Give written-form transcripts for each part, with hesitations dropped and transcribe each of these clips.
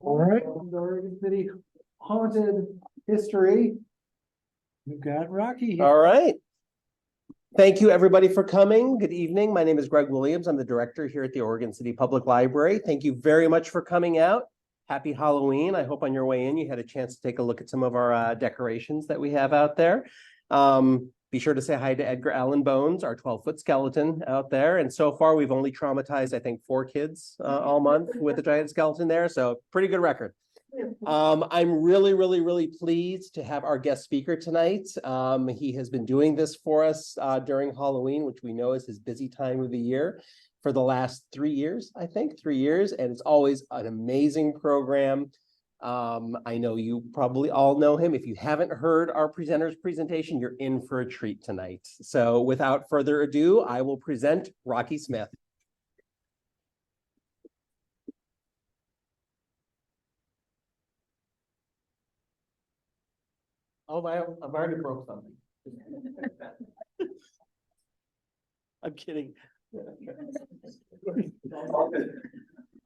All right, welcome to Oregon City Haunted History. We've got Rocky here. All right. Thank you, everybody, for coming. Good evening. My name is Greg Williams. I'm the director here at the Oregon City Public Library. Thank you very much for coming out. Happy Halloween. I hope on your way in you had a chance to take a look at some of our decorations that we have out there. Be sure to say hi to Edgar Allan Bones, our 12-foot skeleton out there. And so far, we've only traumatized, I think, 4 kids all month with the giant skeleton there. So pretty good record. I'm really pleased to have our guest speaker tonight. He has been doing this for us during Halloween, which we know is his busy time of the year, for the last 3 years, I think, 3 years. And it's always an amazing program. I know you probably all know him. If you haven't heard our presenter's presentation, you're in for a treat tonight. So without further ado, I will present Rocky Smith. Oh, I've already broke something. I'm kidding.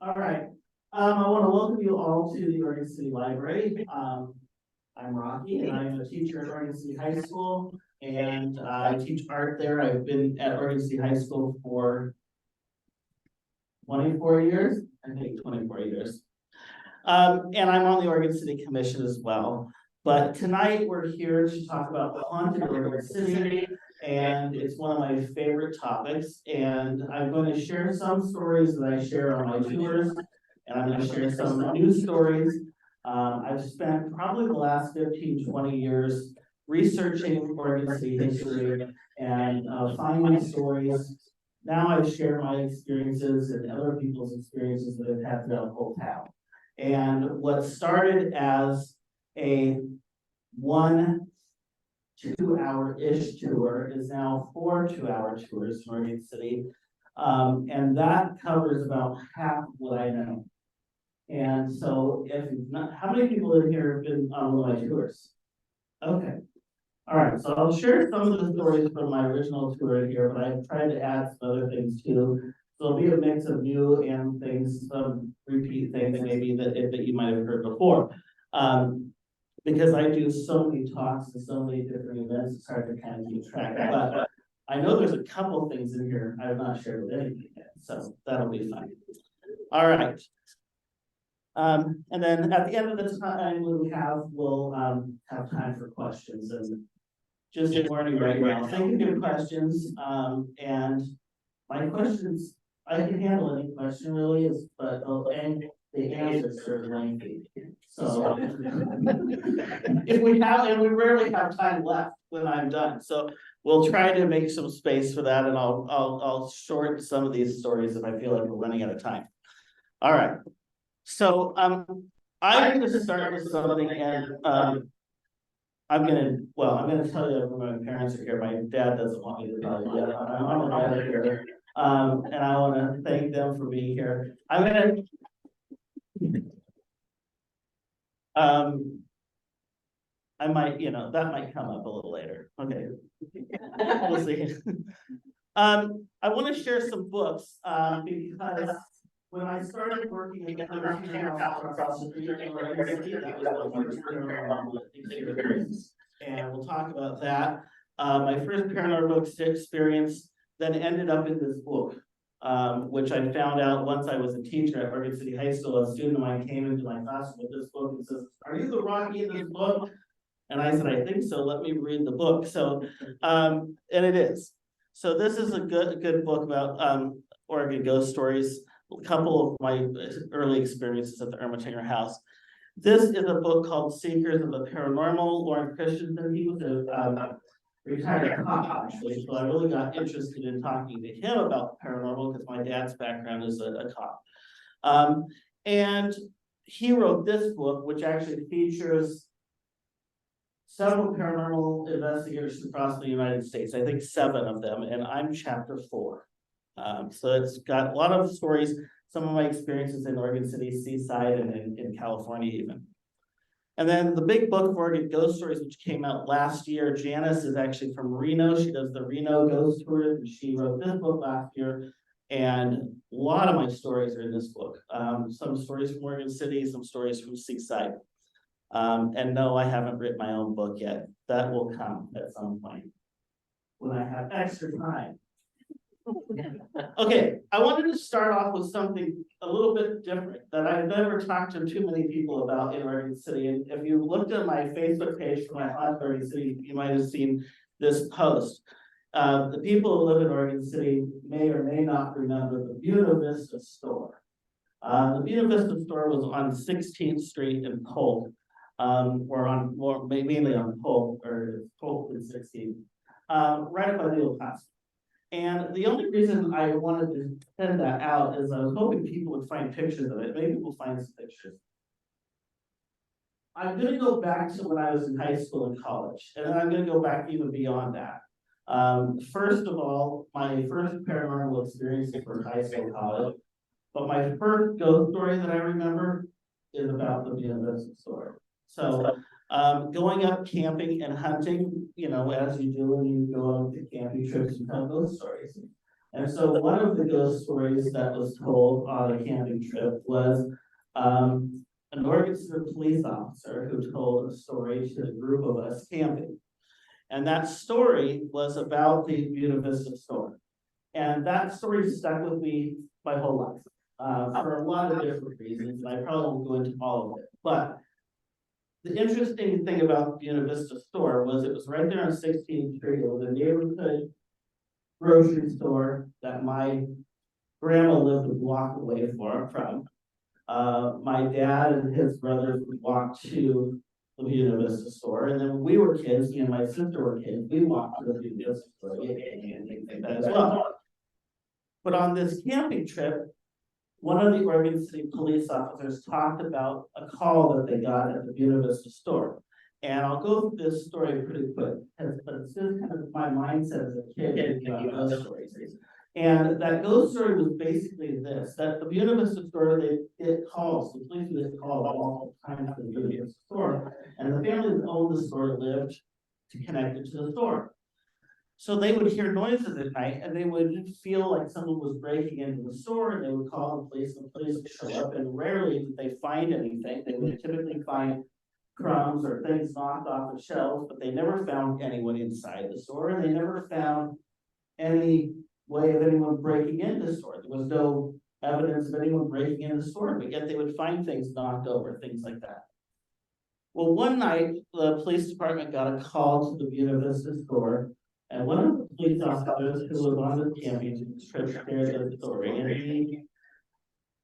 All right. I want to welcome you all to the Oregon City Library. I'm Rocky, and I'm a teacher at Oregon City High School, and I teach art there. I've been at Oregon City High School for 24 years, I think 24 years. And I'm on the Oregon City Commission as well. But tonight we're here to talk about the haunted Oregon City, and it's one of my favorite topics. And I'm going to share some stories that I share on my tours, and I'm going to share some new stories. I've spent probably the last 15-20 years researching Oregon City history and finding stories. Now I share my experiences and other people's experiences that I've had throughout the whole town. And what started as a 1 2-hour-ish tour is now 4 2-hour tours in Oregon City. And that covers about half what I know. And so if not, how many people in here have been on one of my tours? Okay. All right, so I'll share some of the stories from my original tour here, but I've tried to add some other things too. So it'll be a mix of new and things, some repeat things maybe that you might have heard before. Because I do so many talks and so many different events, it's hard to kind of keep track. But I know there's a couple of things in here I have not shared with anything yet, so that'll be fun. All right. And then at the end of the time we'll have time for questions. And just warning right now, think of your questions. And my questions, I can handle any question really, but the answers are lengthy. So if we have, and we rarely have time left when I'm done. So we'll try to make some space for that, and I'll shorten some of these stories if I feel like we're running out of time. All right. So I'm going to start with something, and I'm going to tell you when my parents are here. My dad doesn't want me to tell you yet. My mom and dad are here. And I want to thank them for being here. I'm going to I might, that might come up a little later. Okay. We'll see. I want to share some books because when I started working at the Ermatinger house across the street in Oregon City, that was my first paranormal experience. And we'll talk about that. My first paranormal experience then ended up in this book. Which I found out once I was a teacher at Oregon City High School. A student of mine came into my class with this book and says, "Are you the Rocky in this book?" And I said, "I think so. Let me read the book." So, and it is. So this is a good book about Oregon ghost stories. A couple of my early experiences at the Ermatinger house. This is a book called Seekers of the Paranormal. Lauren Christensen, he was a retired cop, actually, so I really got interested in talking to him about the paranormal because my dad's background is a cop. And he wrote this book, which actually features several paranormal investigators across the United States. I think 7 of them, and I'm chapter 4. So it's got a lot of stories, some of my experiences in Oregon City, Seaside, and in California even. And then the big book of Oregon Ghost Stories, which came out last year. Janice is actually from Reno. She does the Reno Ghost Tours, and she wrote this book last year. And a lot of my stories are in this book. Some stories from Oregon City, some stories from Seaside. And no, I haven't written my own book yet. That will come at some point when I have extra time. Okay, I wanted to start off with something a little bit different that I've never talked to too many people about in Oregon City. And if you looked at my Facebook page for my Haunt Oregon City, you might have seen this post. The people who live in Oregon City may or may not remember the Buena Vista store. The Buena Vista store was on 16th Street in Polk, or mainly on Polk, or Polk and 16th, right by the old hospital. And the only reason I wanted to send that out is I was hoping people would find pictures of it. Maybe we'll find some pictures. I'm going to go back to when I was in high school and college, and then I'm going to go back even beyond that. First of all, my first paranormal experience for high school, college, but my first ghost story that I remember is about the Buena Vista store. So, going up camping and hunting, you know, as you do when you go on to camping trips, you tell ghost stories. And so one of the ghost stories that was told on a camping trip was an Oregon City police officer who told a story to a group of us camping. And that story was about the Buena Vista store. And that story stuck with me my whole life for a lot of different reasons. And I probably won't go into all of it. But the interesting thing about the Buena Vista store was it was right there on 16th Street. It was a neighborhood grocery store that my grandma lived a block away from. My dad and his brothers would walk to the Buena Vista store, and then when we were kids, me and my sister were kids, we walked to the Buena Vista store and things like that as well. But on this camping trip, one of the Oregon City police officers talked about a call that they got at the Buena Vista store. And I'll go through this story pretty quick, but it's just kind of my mindset as a kid thinking about ghost stories. And that ghost story was basically this, that the Buena Vista store, they get calls, the police would get called all the time to the Buena Vista store. And the family that owned the store lived to connect it to the store. So they would hear noises at night and they would feel like someone was breaking into the store, and they would call the police would show up, and rarely did they find anything. They would typically find crumbs or things knocked off the shelves, but they never found anyone inside the store, and they never found any way of anyone breaking into the store. There was no evidence of anyone breaking into the store, but yet they would find things knocked over, things like that. Well, one night, the police department got a call to the Buena Vista store. And one of the police officers who was on the camping trip shared the story, and he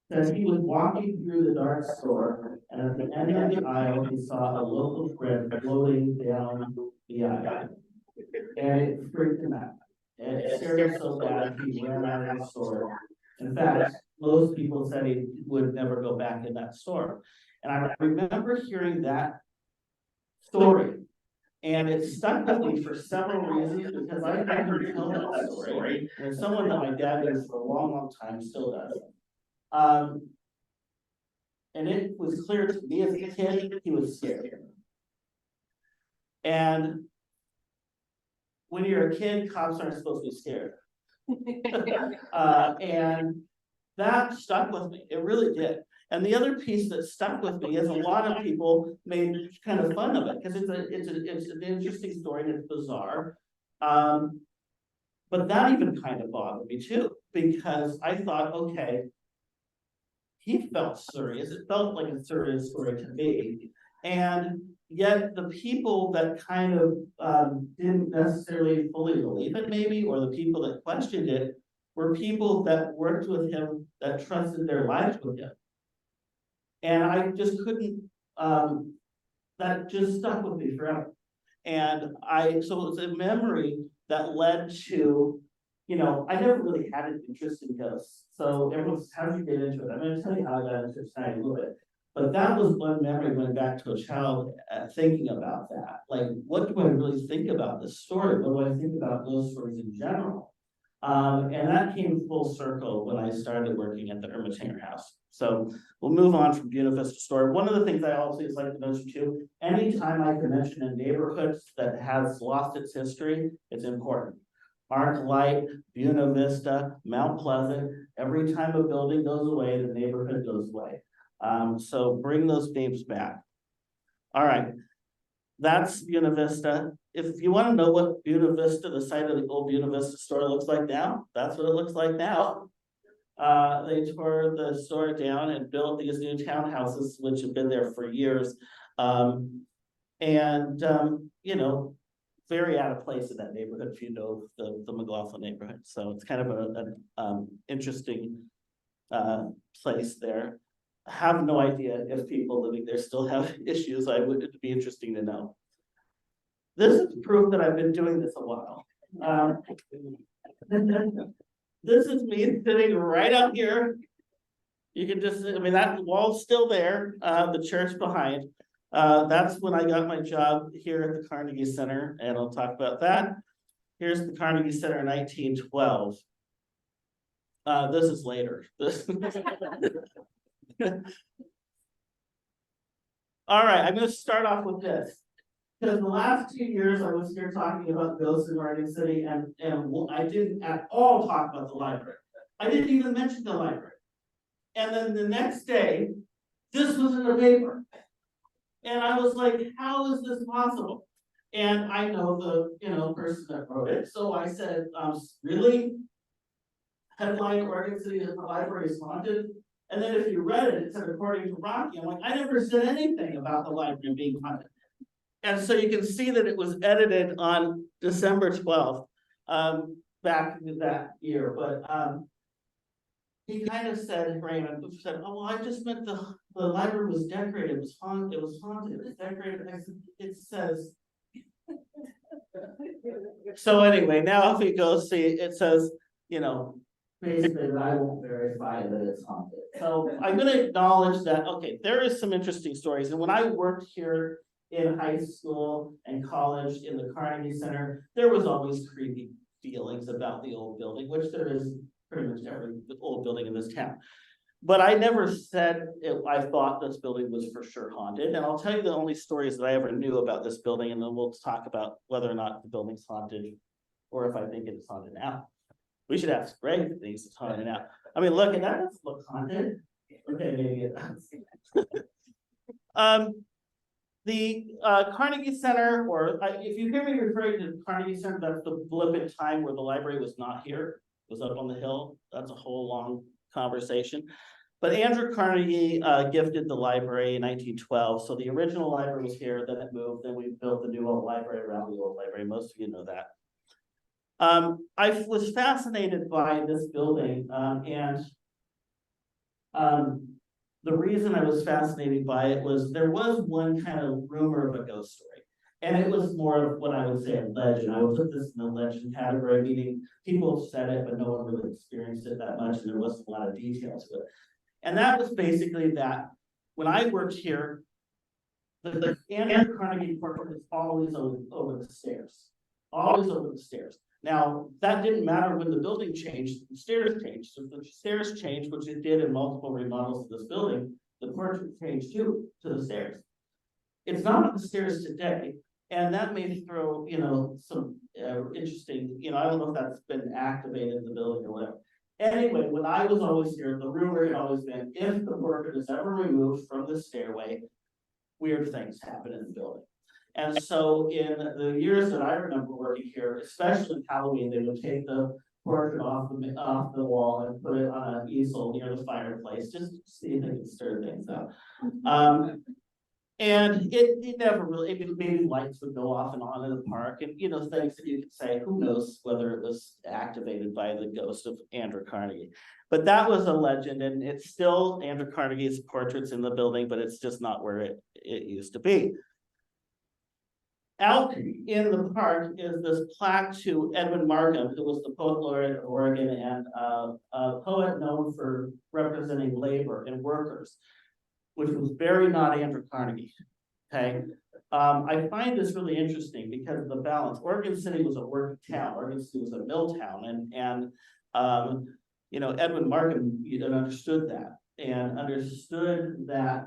said he was walking through the dark store, and at the end of the aisle, he saw a loaf of bread floating down the aisle. And it freaked him out. It scared him so bad, he ran out of the store. In fact, most people said he would never go back in that store. And I remember hearing that story. And it stuck with me for several reasons, because I never tell that story. And it's someone that my dad did for a long, long time, still does. And it was clear to me as a kid, he was scared. And when you're a kid, cops aren't supposed to be scared. And that stuck with me. It really did. And the other piece that stuck with me is a lot of people made kind of fun of it, because it's an interesting story and it's bizarre. But that even kind of bothered me too, because I thought, okay, he felt serious. It felt like a serious story to me. And yet the people that kind of didn't necessarily fully believe it maybe, or the people that questioned it, were people that worked with him, that trusted their lives with him. And I just couldn't, that just stuck with me forever. And so it was a memory that led to, you know, I never really had an interest in ghosts. So everyone's, how did you get into it? I'm going to tell you how I got into it tonight a little bit. But that was one memory going back to a child thinking about that. Like, what do I really think about this story? What do I think about ghost stories in general? And that came full circle when I started working at the Ermatinger house. So we'll move on from Buena Vista store. One of the things I always like to mention too, anytime I can mention a neighborhood that has lost its history, it's important. ArcLight, Buena Vista, Mount Pleasant. Every time a building goes away, the neighborhood goes away. So bring those names back. All right, that's Buena Vista. If you want to know what Buena Vista, the site of the old Buena Vista store looks like now, that's what it looks like now. They tore the store down and built these new townhouses, which have been there for years. You know, very out of place in that neighborhood if you know the McLoughlin neighborhood. So it's kind of an interesting place there. I have no idea if people living there still have issues. It'd be interesting to know. This is proof that I've been doing this a while. This is me sitting right up here. You can just, I mean, that wall's still there, the church behind. That's when I got my job here at the Carnegie Center, and I'll talk about that. Here's the Carnegie Center in 1912. This is later. All right, I'm going to start off with this. Because the last 2 years I was here talking about ghosts in Oregon City, and I didn't at all talk about the library. I didn't even mention the library. And then the next day, this was in the paper. And I was like, how is this possible? And I know the person that wrote it. So I said, really? Headline Oregon City, the library is haunted. And then if you read it, it said according to Rocky. I'm like, I never said anything about the library being haunted. And so you can see that it was edited on December 12th, back in that year. But he kind of said, Raymond said, oh, well, I just meant the library was decorated. It was haunted. It was haunted. It was decorated. I said, it says. So anyway, now if we go see, it says, basically that I won't verify that it's haunted. So I'm going to acknowledge that, okay, there is some interesting stories. And when I worked here in high school and college in the Carnegie Center, there was always creepy feelings about the old building, which there is pretty much every old building in this town. But I never said I thought this building was for sure haunted. And I'll tell you the only stories that I ever knew about this building, and then we'll talk about whether or not the building's haunted or if I think it's haunted now. We should ask Greg if he thinks it's haunted now. I mean, look, and that doesn't look haunted. Okay, maybe it does. The Carnegie Center, or if you hear me referring to the Carnegie Center, that's the blip in time where the library was not here. It was up on the hill. That's a whole long conversation. But Andrew Carnegie gifted the library in 1912. So the original library was here, then it moved, then we built the new old library around the old library. Most of you know that. I was fascinated by this building, the reason I was fascinated by it was there was one kind of rumor of a ghost story. And it was more of what I would say a legend. I would put this in the legend category, meaning people have said it, but no one really experienced it that much, and there wasn't a lot of detail to it. And that was basically that when I worked here, the Andrew Carnegie portrait is always over the stairs. Always over the stairs. Now, that didn't matter when the building changed, the stairs changed. So if the stairs changed, which it did in multiple remodels of this building, the portrait changed too, to the stairs. It's not on the stairs today, and that may throw, some interesting, I don't know if that's been activated in the building or whatever. Anyway, when I was always here, the rumor had always been, if the portrait is ever removed from the stairway, weird things happen in the building. And so in the years that I remember working here, especially Halloween, they would take the portrait off the wall and put it on an easel near the fireplace, just to see if they could stir things up. And it never really, maybe lights would go off and on in the park, and things that you could say, who knows whether it was activated by the ghost of Andrew Carnegie. But that was a legend, and it's still Andrew Carnegie's portraits in the building, but it's just not where it used to be. Out in the park is this plaque to Edwin Markham, who was the poet laureate of Oregon and a poet known for representing labor and workers, which was very not Andrew Carnegie. Okay, I find this really interesting because of the balance. Oregon City was a working town. Oregon City was a mill town, and Edwin Markham understood that and understood that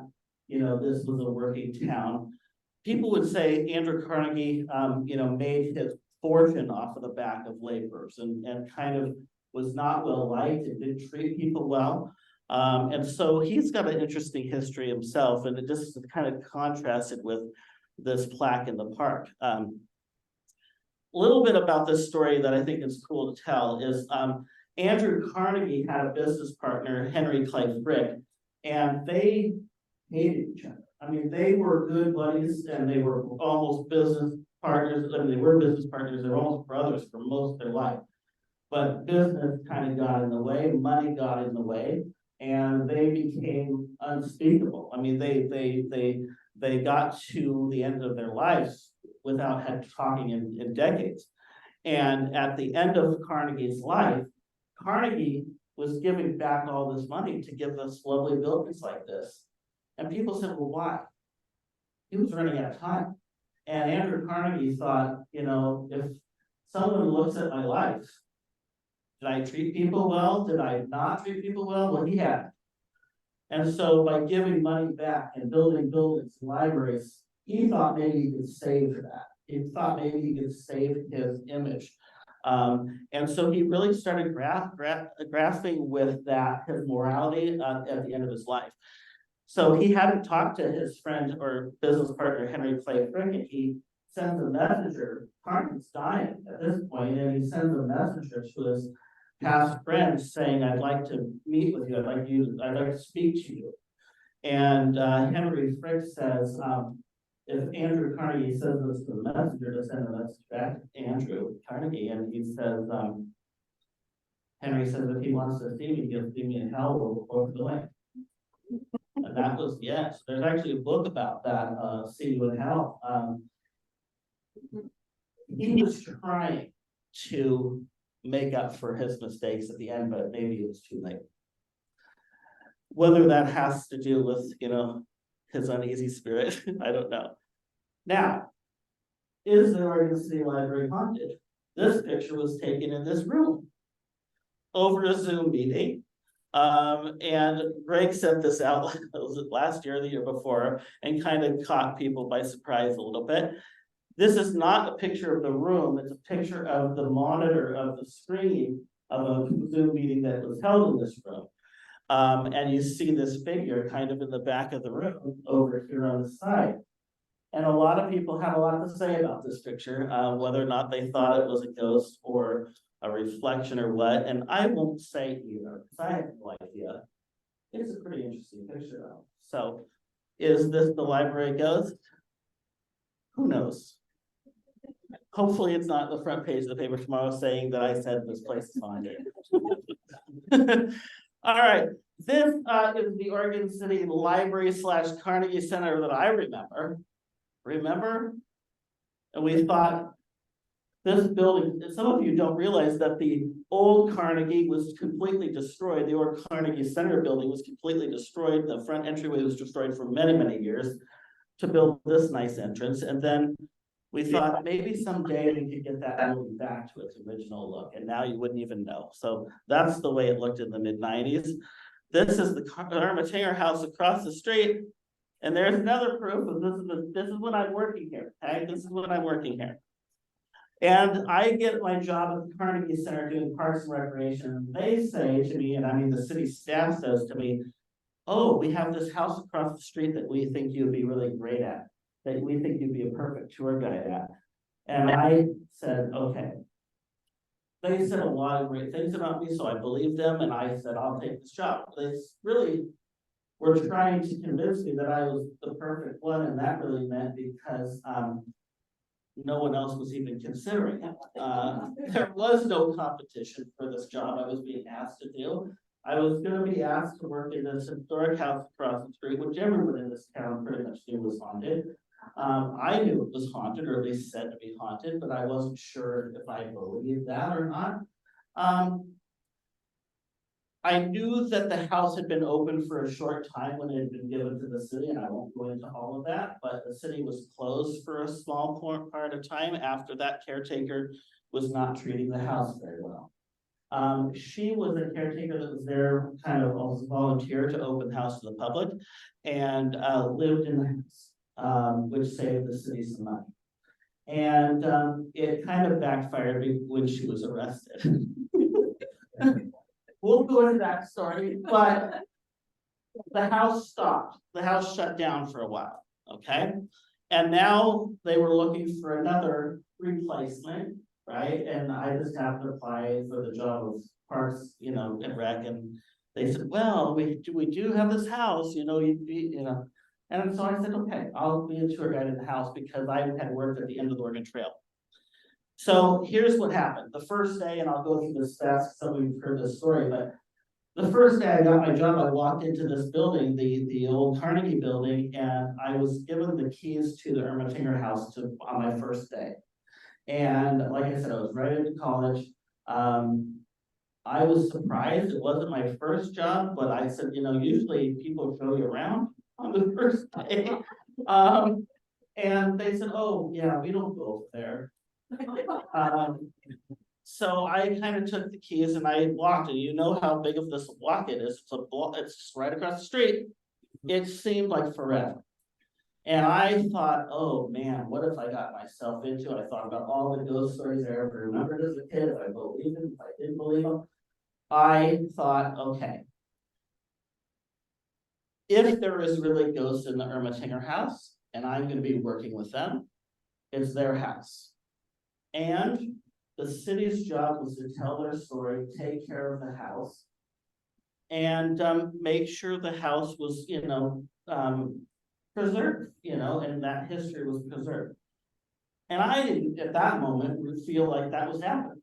this was a working town. People would say Andrew Carnegie, made his fortune off of the back of laborers and kind of was not well liked and didn't treat people well. And so he's got an interesting history himself, and it just kind of contrasted with this plaque in the park. A little bit about this story that I think is cool to tell is Andrew Carnegie had a business partner, Henry Clay Frick, and they hated each other. I mean, they were good buddies and they were almost business partners. I mean, they were business partners, they were almost brothers for most of their life. But business kind of got in the way, money got in the way, and they became unspeakable. I mean, they got to the end of their lives without talking in decades. And at the end of Carnegie's life, Carnegie was giving back all this money to give us lovely buildings like this. And people said, well, why? He was running out of time. And Andrew Carnegie thought, you know, if someone looks at my life, did I treat people well? Did I not treat people well? Well, he had. And so by giving money back and building buildings and libraries, he thought maybe he could save that. He thought maybe he could save his image. And so he really started grasping with that, his morality at the end of his life. So he hadn't talked to his friend or business partner, Henry Clay Frick, and he sends a messenger. Carnegie's dying at this point, and he sends a messenger to his past friends saying, I'd like to meet with you. I'd like to speak to you. And Henry Frick says, if Andrew Carnegie says this to the messenger, to send a message back to Andrew Carnegie, and he says, Henry says, if he wants to see me, he'll see me in hell over the way. And that was, yes, there's actually a book about that, See You in Hell. He was trying to make up for his mistakes at the end, but maybe it was too late. Whether that has to do with, you know, his uneasy spirit, I don't know. Now, is the Oregon City Library haunted? This picture was taken in this room over a Zoom meeting. And Greg sent this out, was it last year or the year before, and kind of caught people by surprise a little bit. This is not a picture of the room, it's a picture of the monitor of the screen of a Zoom meeting that was held in this room. And you see this figure kind of in the back of the room over here on the side. And a lot of people have a lot to say about this picture, whether or not they thought it was a ghost or a reflection or what. And I won't say either, because I have no idea. It's a pretty interesting picture though. So is this the library ghost? Who knows? Hopefully it's not the front page of the paper tomorrow saying that I said this place is haunted. All right, this is the Oregon City Library / Carnegie Center that I remember. And we thought this building, some of you don't realize that the old Carnegie was completely destroyed. The old Carnegie Center building was completely destroyed. The front entryway was destroyed for many, many years to build this nice entrance. And then we thought maybe someday we could get that building back to its original look. And now you wouldn't even know. So that's the way it looked in the mid-90s. This is the Ermatinger house across the street. And there's another proof of this is when I'm working here. Okay, this is when I'm working here. And I get my job at the Carnegie Center doing Parks and Recreation. They say to me, and I mean the city staff says to me, oh, we have this house across the street that we think you'd be really great at, that we think you'd be a perfect tour guide at. And I said, okay. They said a lot of great things about me, so I believed them, and I said, I'll take this job. They really were trying to convince me that I was the perfect one, and that really meant because no one else was even considering it. There was no competition for this job I was being asked to do. I was going to be asked to work in this historic house across the street, which everyone in this town pretty much knew was haunted. I knew it was haunted, or at least said to be haunted, but I wasn't sure if I believed that or not. I knew that the house had been open for a short time when it had been given to the city, and I won't go into all of that, but the city was closed for a small part of time after that caretaker was not treating the house very well. She was a caretaker that was there kind of as a volunteer to open the house to the public, and lived in the house, which saved the city some money. And it kind of backfired when she was arrested. We'll go into that story, but the house stopped. The house shut down for a while, okay? And now they were looking for another replacement, right? And I just happened to apply for the job of Parks, and Rec, and they said, well, we do have this house, you know. And so I said, okay, I'll be a tour guide in the house because I had worked at the end of the Oregon Trail. So here's what happened. The first day, and I'll go through this fast, some of you've heard this story, but the first day I got my job, I walked into this building, the old Carnegie building, and I was given the keys to the Ermatinger house on my first day. And like I said, I was right into college. I was surprised. It wasn't my first job, but I said, usually people show you around on the first day. And they said, oh, yeah, we don't go over there. So I kind of took the keys and I walked, and you know how big of this block it is. It's just right across the street. It seemed like forever. And I thought, oh man, what if I got myself into it? I thought about all the ghost stories I ever remembered as a kid, if I believed them, if I didn't believe them. I thought, okay, if there is really ghosts in the Ermatinger house, and I'm going to be working with them, it's their house. And the city's job was to tell their story, take care of the house, and make sure the house was, preserved, and that history was preserved. And I didn't, at that moment, feel like that was happening.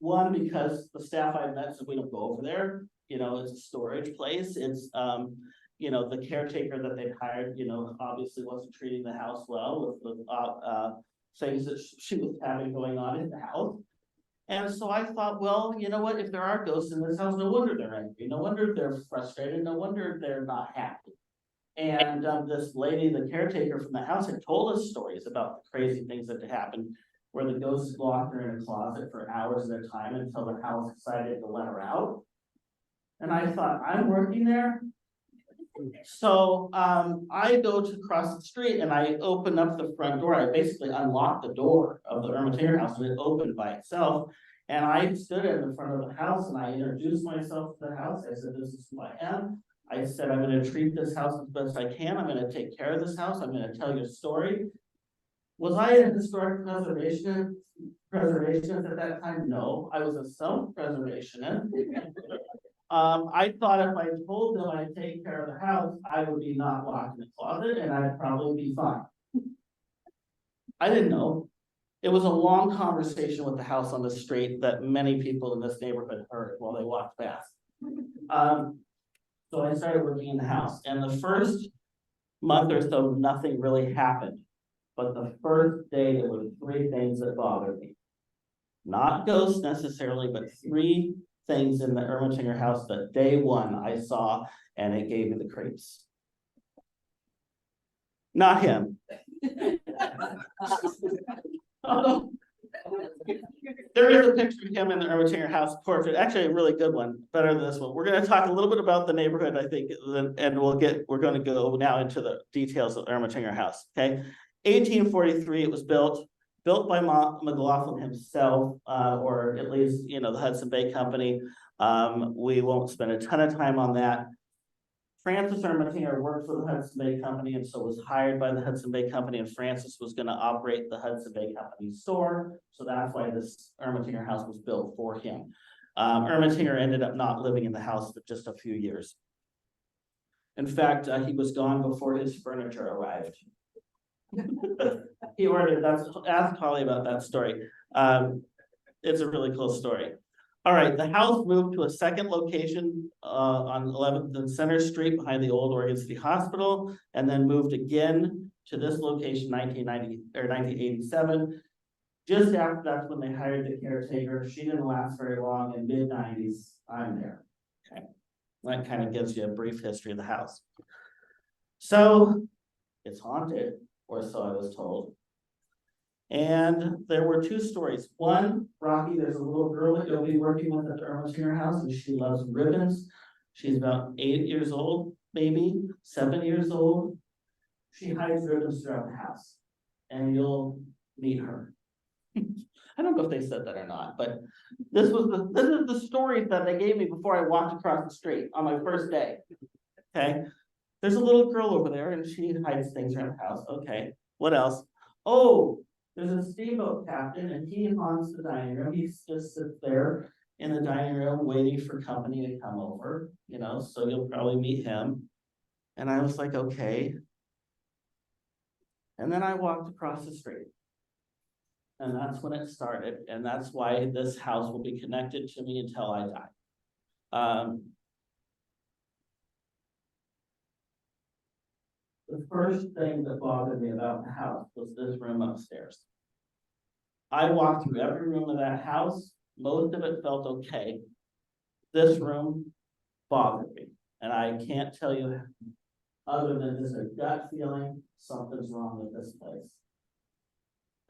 One, because the staff I met said, we don't go over there, it's a storage place. It's, the caretaker that they hired, obviously wasn't treating the house well with the things that she was having going on in the house. And so I thought, well, you know what, if there are ghosts in this house, no wonder they're angry, no wonder they're frustrated, no wonder they're not happy. And this lady, the caretaker from the house, had told us stories about the crazy things that had happened, where the ghosts locked her in a closet for hours at a time until the house decided to let her out. And I thought, I'm working there. So I go to cross the street and I open up the front door. I basically unlocked the door of the Ermatinger house and it opened by itself. And I stood in the front of the house and I introduced myself to the house. I said, this is who I am. I said, I'm going to treat this house as best I can. I'm going to take care of this house. I'm going to tell you a story. Was I a historic preservationist at that time? No, I was a self-preservationist. I thought if I told them I'd take care of the house, I would be not locked in the closet and I'd probably be fine. I didn't know. It was a long conversation with the house on the street that many people in this neighborhood heard while they walked past. So I started working in the house, and the first month or so, nothing really happened. But the first day, there were 3 things that bothered me. Not ghosts necessarily, but 3 things in the Ermatinger house that day one I saw, and it gave me the creeps. Not him. There is a picture of him in the Ermatinger house portrait, actually a really good one, better than this one. We're going to talk a little bit about the neighborhood, I think, and we're going to go now into the details of the Ermatinger house. Okay, 1843, it was built by McLoughlin himself, or at least, the Hudson Bay Company. We won't spend a ton of time on that. Francis Ermatinger worked for the Hudson Bay Company and so was hired by the Hudson Bay Company, and Francis was going to operate the Hudson Bay Company store. So that's why this Ermatinger house was built for him. Ermatinger ended up not living in the house for just a few years. In fact, he was gone before his furniture arrived. He ordered, ask Holly about that story. It's a really cool story. All right, the house moved to a second location on 11th and Center Street behind the old Oregon City Hospital, and then moved again to this location 1987. Just after that's when they hired the caretaker. She didn't last very long. In mid-90s, I'm there. Okay, that kind of gives you a brief history of the house. So it's haunted, or so I was told. And there were 2 stories. One, Rocky, there's a little girl that you'll be working with at the Ermatinger house, and she loves ribbons. She's about 8 years old, maybe 7 years old. She hides ribbons throughout the house. And you'll meet her. I don't know if they said that or not, but this is the stories that they gave me before I walked across the street on my first day. Okay, there's a little girl over there and she hides things around the house. Okay, what else? Oh, there's a steamboat captain and he haunts the dining room. He just sits there in the dining room waiting for company to come over, you know, so you'll probably meet him. And I was like, okay. And then I walked across the street. And that's when it started, and that's why this house will be connected to me until I die. The first thing that bothered me about the house was this room upstairs. I walked through every room of that house, most of it felt okay. This room bothered me, and I can't tell you other than just a gut feeling, something's wrong with this place.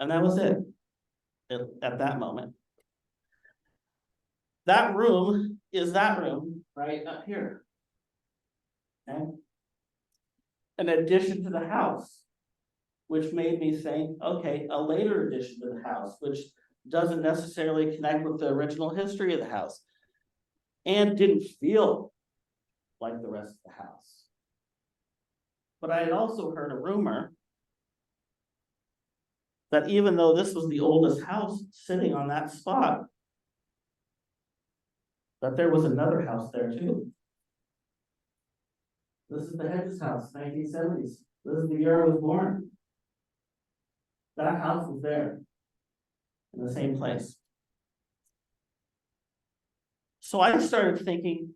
And that was it. At that moment. That room is that room right up here. Okay. An addition to the house, which made me think, okay, a later addition to the house, which doesn't necessarily connect with the original history of the house, and didn't feel like the rest of the house. But I had also heard a rumor that even though this was the oldest house sitting on that spot, that there was another house there too. This is the Hedges house, 1970s. This is the year I was born. That house was there in the same place. So I started thinking,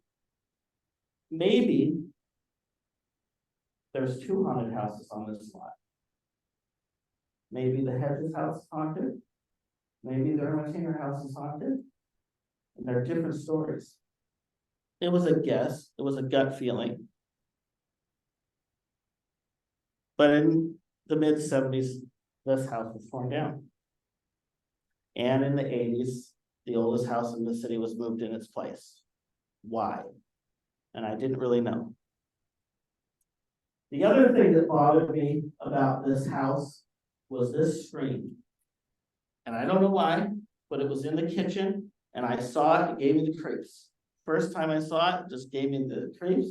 maybe there's 2 haunted houses on this lot. Maybe the Hedges house is haunted. Maybe the Ermatinger house is haunted. And they're different stories. It was a guess. It was a gut feeling. But in the mid-70s, this house was torn down. And in the 80s, the oldest house in the city was moved in its place. Why? And I didn't really know. The other thing that bothered me about this house was this screen. And I don't know why, but it was in the kitchen and I saw it, it gave me the creeps. First time I saw it, it just gave me the creeps.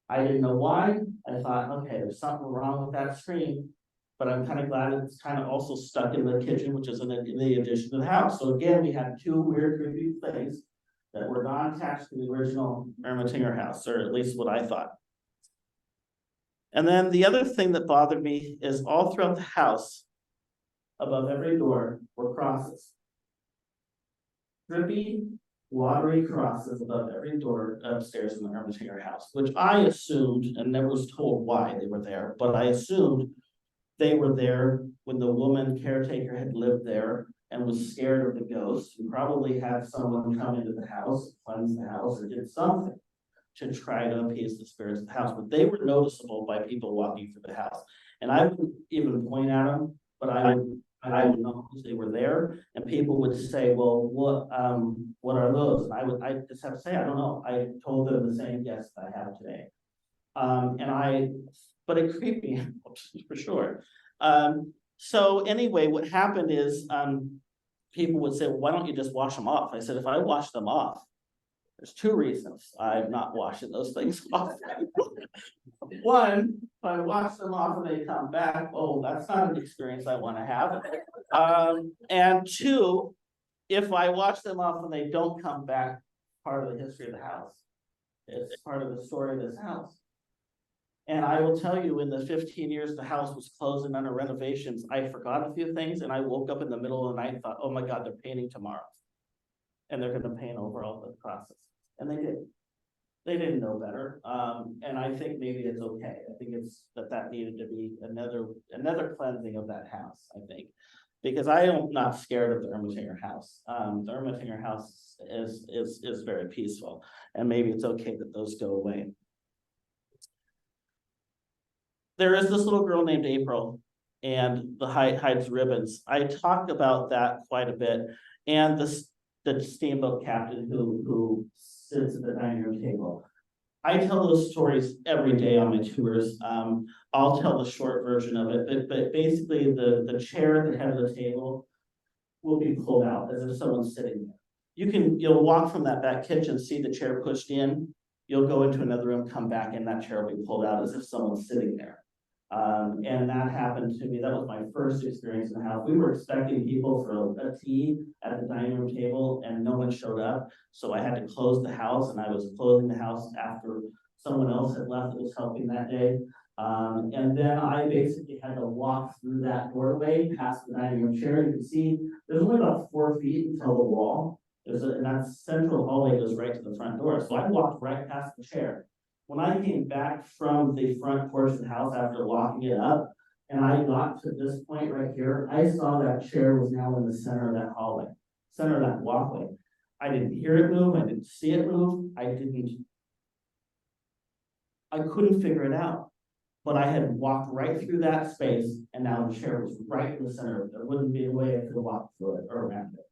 I didn't know why. I thought, okay, there's something wrong with that screen, but I'm kind of glad it's kind of also stuck in the kitchen, which is in the addition to the house. So again, we had 2 weird, creepy things that were not attached to the original Ermatinger house, or at least what I thought. And then the other thing that bothered me is all throughout the house, above every door, were crosses. Drippy, watery crosses above every door upstairs in the Ermatinger house, which I assumed, and never was told why they were there, but I assumed they were there when the woman caretaker had lived there and was scared of the ghosts, and probably had someone come into the house, cleanse the house, or did something to try to appease the spirits of the house. But they were noticeable by people walking through the house. And I wouldn't even point at them, but I would know they were there, and people would say, well, what are those? And I just have to say, I don't know. I told them the same guess that I have today. But it creeped me out for sure. So anyway, what happened is, people would say, well, why don't you just wash them off? I said, if I wash them off, there's 2 reasons I'm not washing those things off. One, if I wash them off and they come back, oh, that's not an experience I want to have. And 2, if I wash them off and they don't come back, part of the history of the house. It's part of the story of this house. And I will tell you, in the 15 years the house was closed and under renovations, I forgot a few things, and I woke up in the middle of the night and thought, oh my God, they're painting tomorrow. And they're going to paint over all the process. And they did. They didn't know better. And I think maybe it's okay. I think it's that needed to be another cleansing of that house, I think. Because I am not scared of the Ermatinger house. The Ermatinger house is very peaceful. And maybe it's okay that those go away. There is this little girl named April, and the hides ribbons. I talked about that quite a bit. And the steamboat captain who sits at the dining room table. I tell those stories every day on my tours. I'll tell the short version of it, but basically the chair at the head of the table will be pulled out as if someone's sitting there. You'll walk from that back kitchen, see the chair pushed in, you'll go into another room, come back, and that chair will be pulled out as if someone's sitting there. And that happened to me. That was my first experience in the house. We were expecting people for a tea at the dining room table, and no one showed up. So I had to close the house, and I was closing the house after someone else had left that was helping that day. And then I basically had to walk through that doorway past the dining room chair. You can see there's only about 4 feet until the wall. And that central hallway goes right to the front door. So I walked right past the chair. When I came back from the front porch of the house after locking it up, and I got to this point right here, I saw that chair was now in the center of that hallway, center of that walkway. I didn't hear it move. I didn't see it move. I couldn't figure it out. But I had walked right through that space, and now the chair was right in the center. There wouldn't be a way I could walk through it or around it.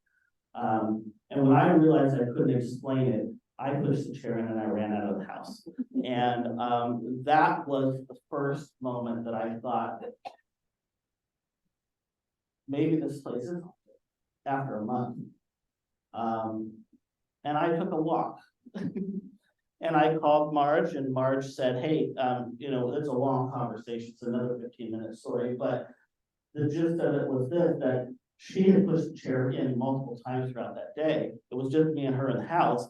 And when I realized I couldn't explain it, I pushed the chair in and I ran out of the house. And that was the first moment that I thought that maybe this place is haunted after a month. And I took a walk. And I called Marge, and Marge said, hey, it's a long conversation. It's another 15-minute story, but the gist of it was this, that she had pushed the chair in multiple times throughout that day. It was just me and her in the house.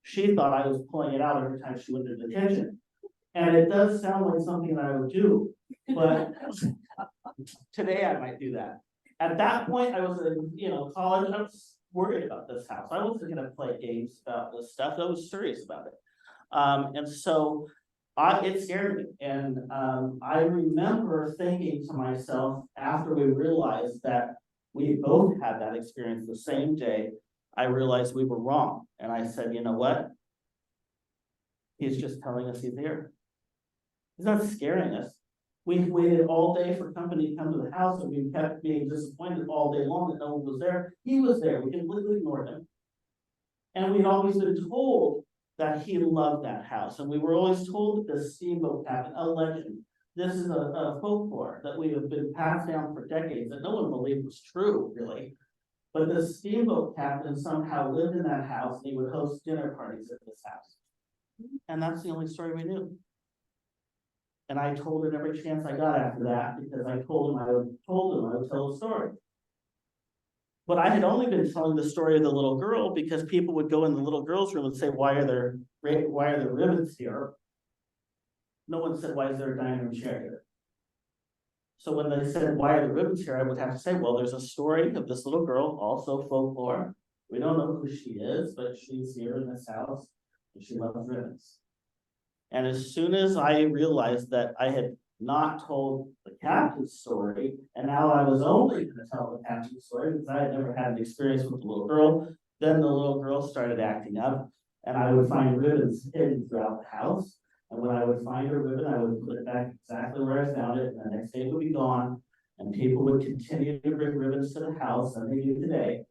She thought I was pulling it out every time she went to the kitchen. And it does sound like something that I would do, but today I might do that. At that point, I was in college. I was worried about this house. I wasn't going to play games about this stuff. I was serious about it. And so it scared me. And I remember thinking to myself after we realized that we both had that experience the same day, I realized we were wrong. And I said, you know what? He's just telling us he's here. He's not scaring us. We waited all day for company to come to the house, and we kept being disappointed all day long that no one was there. He was there. We completely ignored him. And we'd always been told that he loved that house. And we were always told that this steamboat captain, a legend, this is a folklore that we have been passed down for decades that no one believed was true, really. But the steamboat captain somehow lived in that house, and he would host dinner parties at this house. And that's the only story we knew. And I told it every chance I got after that, because I told him I would tell the story. But I had only been telling the story of the little girl because people would go in the little girl's room and say, why are there ribbons here? No one said, why is there a dining room chair here? So when they said, why are the ribbons here? I would have to say, well, there's a story of this little girl, also folklore. We don't know who she is, but she's here in this house and she loves ribbons. And as soon as I realized that I had not told the captain's story, and now I was only going to tell the captain's story because I had never had an experience with the little girl, then the little girl started acting up, and I would find ribbons hidden throughout the house. And when I would find a ribbon, I would put it back exactly where I found it, and the next day it would be gone, and people would continue to bring ribbons to the house, and they do today.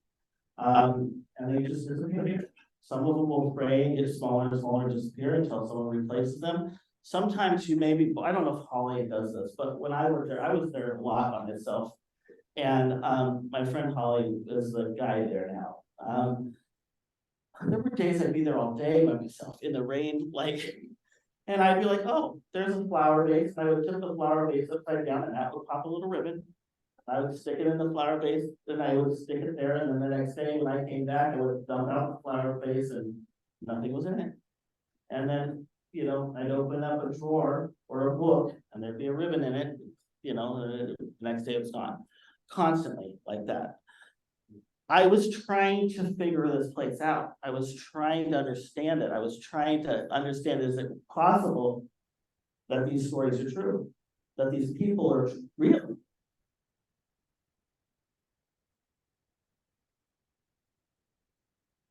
And they just disappear. Some of them will fray and get smaller and smaller and disappear until someone replaces them. Sometimes you maybe, I don't know if Holly does this, but when I worked there, I was there a lot by myself. And my friend Holly is the guy there now. There were days I'd be there all day by myself in the rain, and I'd be like, oh, there's a flower vase. And I would tip the flower vase upside down, and that would pop a little ribbon. I would stick it in the flower vase, and I would stick it there, and then the next day when I came back, I would dump out the flower vase, and nothing was in it. And then, I'd open up a drawer or a book, and there'd be a ribbon in it, the next day it was gone. Constantly like that. I was trying to figure this place out. I was trying to understand it. I was trying to understand, is it possible that these stories are true? That these people are real?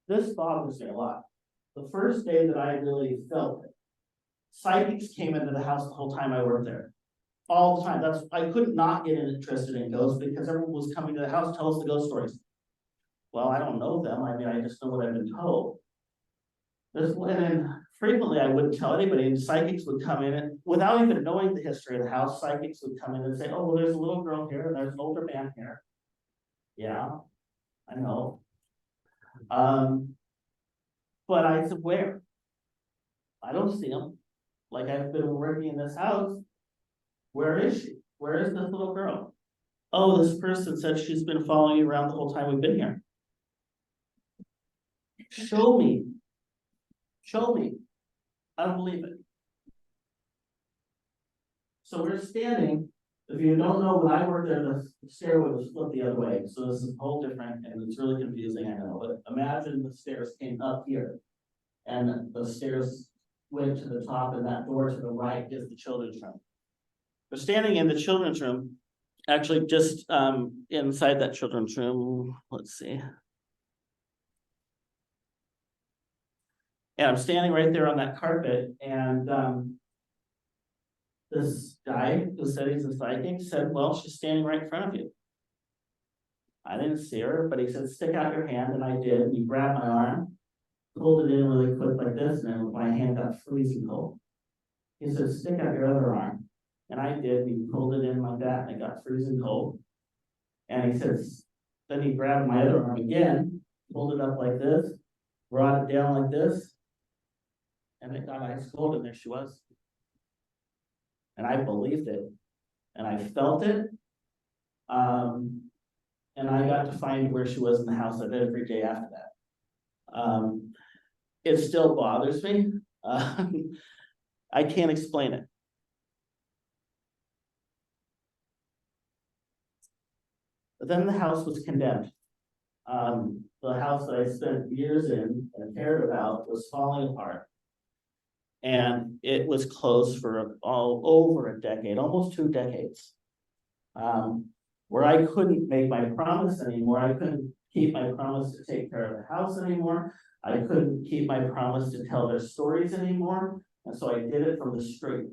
This bothers me a lot. The first day that I really felt it, psychics came into the house the whole time I worked there. All the time. I could not get interested in ghosts because everyone was coming to the house, tell us the ghost stories. Well, I don't know them. I just know what I've been told. And then frequently I wouldn't tell anybody, and psychics would come in and without even knowing the history of the house, psychics would come in and say, oh, well, there's a little girl here and there's an older man here. Yeah, I know. But I said, where? I don't see him. Like, I've been working in this house. Where is she? Where is this little girl? Oh, this person said she's been following you around the whole time we've been here. Show me. Show me. I don't believe it. So we're standing. If you don't know, when I worked there, the stairway was flipped the other way. So this is a whole different, and it's really confusing, I know. But imagine the stairs came up here. And the stairs went to the top, and that door to the right is the children's room. We're standing in the children's room, actually just inside that children's room. Let's see. And I'm standing right there on that carpet, and this guy who said he's a psychic said, well, she's standing right in front of you. I didn't see her, but he said, stick out your hand, and I did. And he grabbed my arm, pulled it in really quick like this, and then my hand got freezing cold. He said, stick out your other arm. And I did, and he pulled it in like that, and it got freezing cold. And he says, then he grabbed my other arm again, pulled it up like this, brought it down like this, and it got ice cold, and there she was. And I believed it, and I felt it. And I got to find where she was in the house every day after that. It still bothers me. I can't explain it. But then the house was condemned. The house that I spent years in and cared about was falling apart. And it was closed for all over a decade, almost 2 decades. Where I couldn't make my promise anymore. I couldn't keep my promise to take care of the house anymore. I couldn't keep my promise to tell their stories anymore. And so I did it from the street.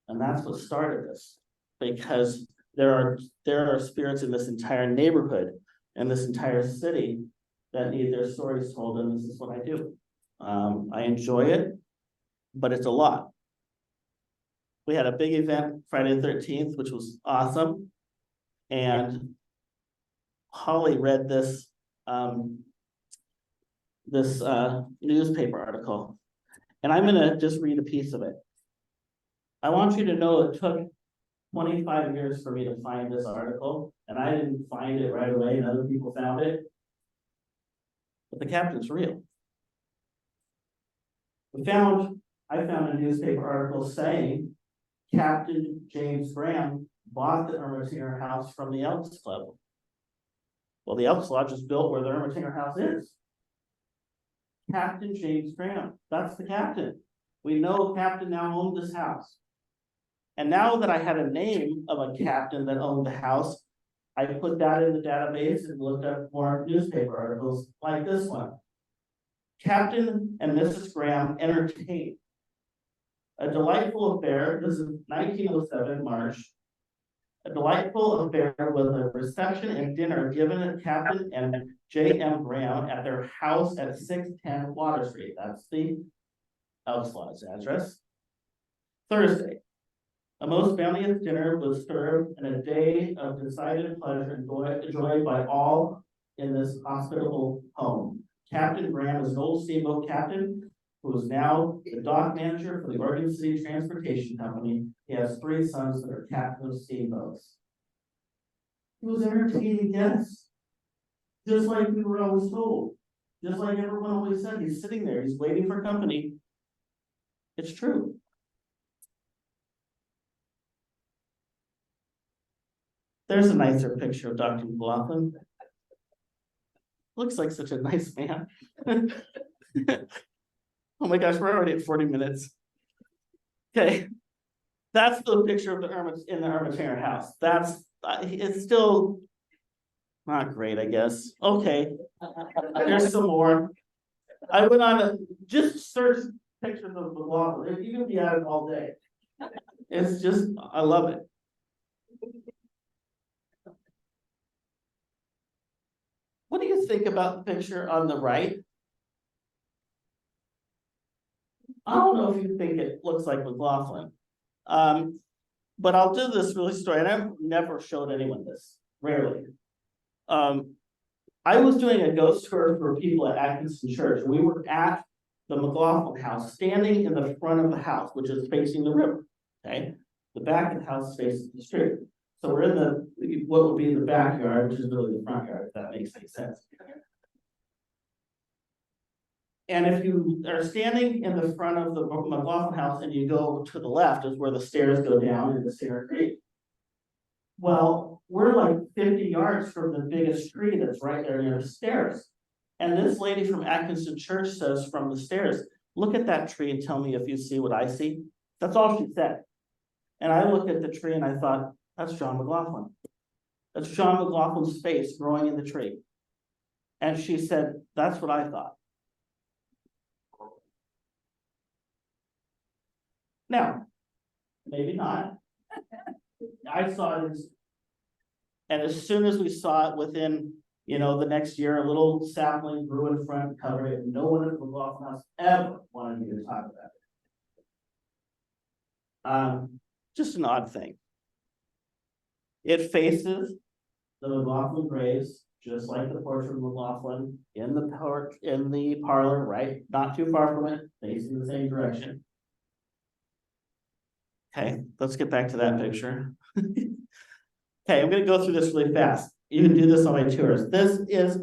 And that's what started this. Because there are spirits in this entire neighborhood and this entire city that need their stories told, and this is what I do. I enjoy it, but it's a lot. We had a big event Friday the 13th, which was awesome. And Holly read this newspaper article, and I'm gonna just read a piece of it. I want you to know it took 25 years for me to find this article, and I didn't find it right away, and other people found it. But the captain's real. I found a newspaper article saying Captain James Graham bought the Ermatinger house from the Elks Club. Well, the Elks Lodge is built where the Ermatinger house is. Captain James Graham, that's the captain. We know Captain now owned this house. And now that I had a name of a captain that owned the house, I put that in the database and looked up more newspaper articles like this one. Captain and Mrs. Graham entertained. A delightful affair. This is 1907, March. A delightful affair with a reception and dinner given at Captain and J.M. Graham at their house at 610 Water Street. That's the Elks Lodge address. Thursday. A most bounteous dinner was served and a day of decided pleasure enjoyed by all in this hospitable home. Captain Graham is an old steamboat captain who is now the dock manager for the Oregon City Transportation Company. He has 3 sons that are captains of steamboats. He was entertaining guests, just like we were always told. Just like everyone always said, he's sitting there, he's waiting for company. It's true. There's a nicer picture of Dr. McLoughlin. Looks like such a nice man. Oh my gosh, we're already at 40 minutes. Okay, that's the picture of the Ermatinger house. It's still not great, I guess. Okay, there's some more. I went on to just search pictures of McLoughlin. You can be at it all day. It's just, I love it. What do you think about the picture on the right? I don't know if you think it looks like McLoughlin. But I'll do this really story, and I've never showed anyone this, rarely. I was doing a ghost tour for people at Atkinson Church. We were at the McLoughlin house, standing in the front of the house, which is facing the river, okay? The back of the house faces the street. So we're in the, what would be the backyard, which is really the front yard, if that makes any sense. And if you are standing in the front of the McLoughlin house and you go to the left is where the stairs go down into Sarah Creek. Well, we're like 50 yards from the biggest tree that's right there near the stairs. And this lady from Atkinson Church says from the stairs, look at that tree and tell me if you see what I see. That's all she said. And I looked at the tree and I thought, that's John McLoughlin. That's John McLaughlin's face growing in the tree. And she said, that's what I thought. Now, maybe not. I saw it, and as soon as we saw it within, the next year, a little sapling grew in front, covered it. No one at the McLoughlin house ever wanted me to talk about it. Just an odd thing. It faces the McLoughlin graves, just like the portrait of McLoughlin in the parlor, right? Not too far from it, facing the same direction. Okay, let's get back to that picture. Okay, I'm gonna go through this really fast. You can do this on my tours. This is,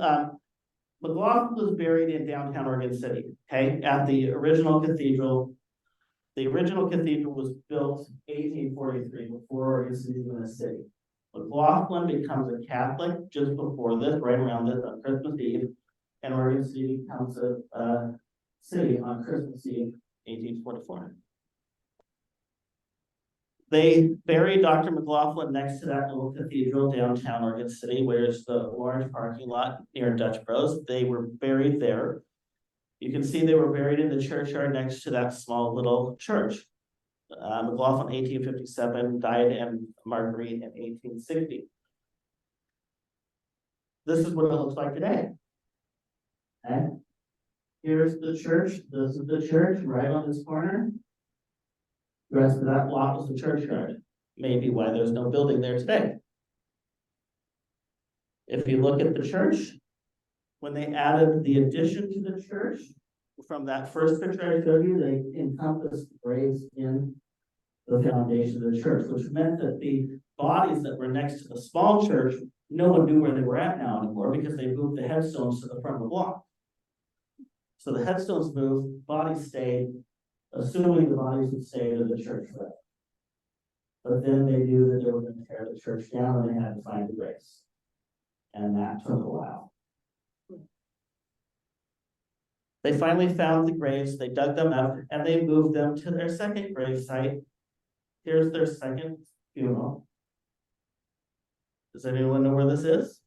McLoughlin was buried in downtown Oregon City, okay, at the original cathedral. The original cathedral was built in 1843 before Oregon City was a city. McLoughlin becomes a Catholic just before this, right around this on Christmas Eve, and Oregon City becomes a city on Christmas Eve, 1844. They buried Dr. McLoughlin next to that little cathedral downtown Oregon City, where it's the orange parking lot near Dutch Bros. They were buried there. You can see they were buried in the churchyard next to that small little church. McLoughlin, 1857, died in Marguerite in 1860. This is what it looks like today. Okay. Here's the church. This is the church right on this corner. The rest of that lot was the churchyard. Maybe why there's no building there today. If you look at the church, when they added the addition to the church, from that first picture I showed you, they encompassed graves in the foundation of the church, which meant that the bodies that were next to the small church, no one knew where they were at now anymore because they moved the headstones to the front of the block. So the headstones moved, bodies stayed, assuming the bodies would stay to the church forever. But then they knew that they were going to tear the church down and they had to find the graves. And that took a while. They finally found the graves, they dug them up, and they moved them to their second grave site. Here's their second funeral. Does anyone know where this is?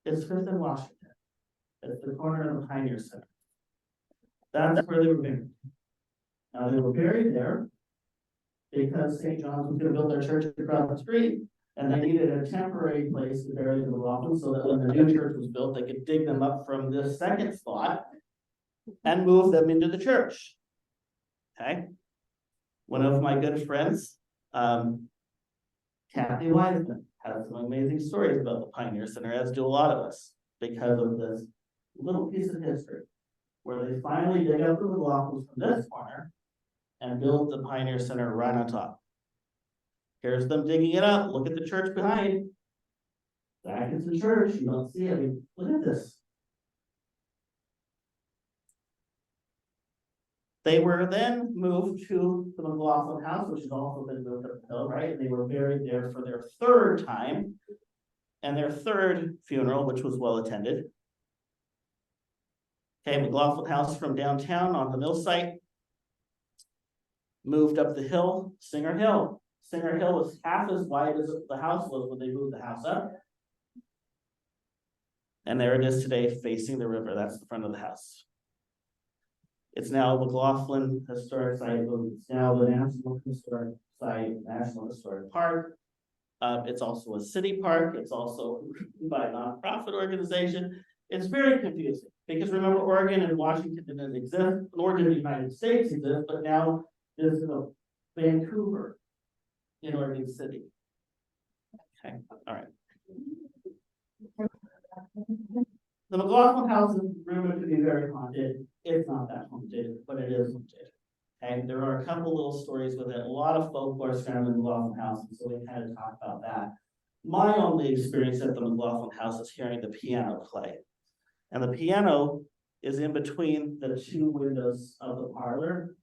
It's Fifth and Washington. It's the corner of the Pioneer Center. That's where they were buried. Now they were buried there because St. John's was going to build their church across the street, and they needed a temporary place to bury the McLoughlin so that when the new church was built, they could dig them up from this second spot and move them into the church. Okay. One of my good friends, Kathy Wiseman, has some amazing stories about the Pioneer Center, as do a lot of us, because of this little piece of history, where they finally dig up the McLoughlins from this corner and build the Pioneer Center right on top. Here's them digging it up. Look at the church behind. Back into the church. You don't see it. I mean, look at this. They were then moved to the McLoughlin house, which has also been moved up the hill, right? And they were buried there for their third time and their third funeral, which was well attended. Okay, McLoughlin house from downtown on the mill site. Moved up the hill, Singer Hill. Singer Hill was half as wide as the house was when they moved the house up. And there it is today, facing the river. That's the front of the house. It's now McLoughlin Historic Site. It's now the National Historic Site, National Historic Park. It's also a city park. It's also by a nonprofit organization. It's very confusing Because remember, Oregon and Washington didn't exist, nor did the United States exist, but now there's a Vancouver in Oregon City. Okay, all right. The McLoughlin house is rumored to be very haunted. It's not that haunted, but it is haunted. Okay, there are a couple little stories with it, a lot of folklore surrounding the McLoughlin house, and so we kind of talk about that. My only experience at the McLoughlin house is hearing the piano play. And the piano is in between the two windows of the parlor.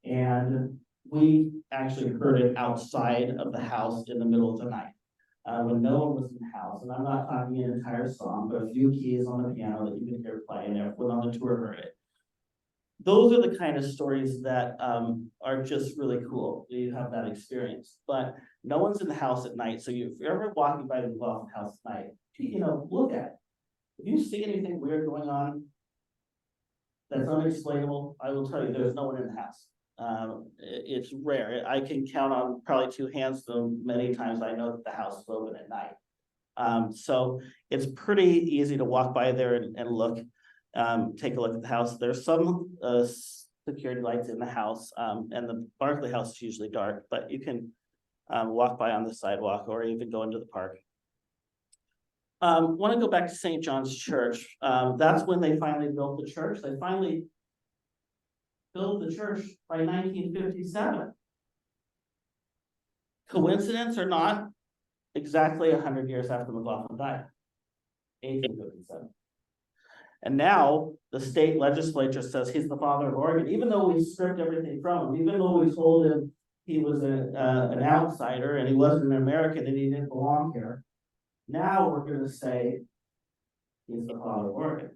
And we actually heard it outside of the house in the middle of the night. When no one was in the house, and I'm not talking an entire song, but a few keys on the piano that you can hear play, and everyone on the tour heard it. Those are the kind of stories that are just really cool. You have that experience, but no one's in the house at night. So if you're ever walking by the McLoughlin house at night, look at it. If you see anything weird going on that's unexplainable, I will tell you there's no one in the house. It's rare. I can count on probably two hands the many times I know that the house is open at night. So it's pretty easy to walk by there and look, take a look at the house. There's some security lights in the house, and the Barkley house is usually dark, but you can walk by on the sidewalk or even go into the park. Want to go back to St. John's Church. That's when they finally built the church. They finally built the church by 1957. Coincidence or not, exactly 100 years after McLoughlin died, 1857. And now the state legislature says he's the father of Oregon, even though we stripped everything from him, even though we told him he was an outsider and he wasn't an American and he didn't belong here. Now we're going to say he's the father of Oregon.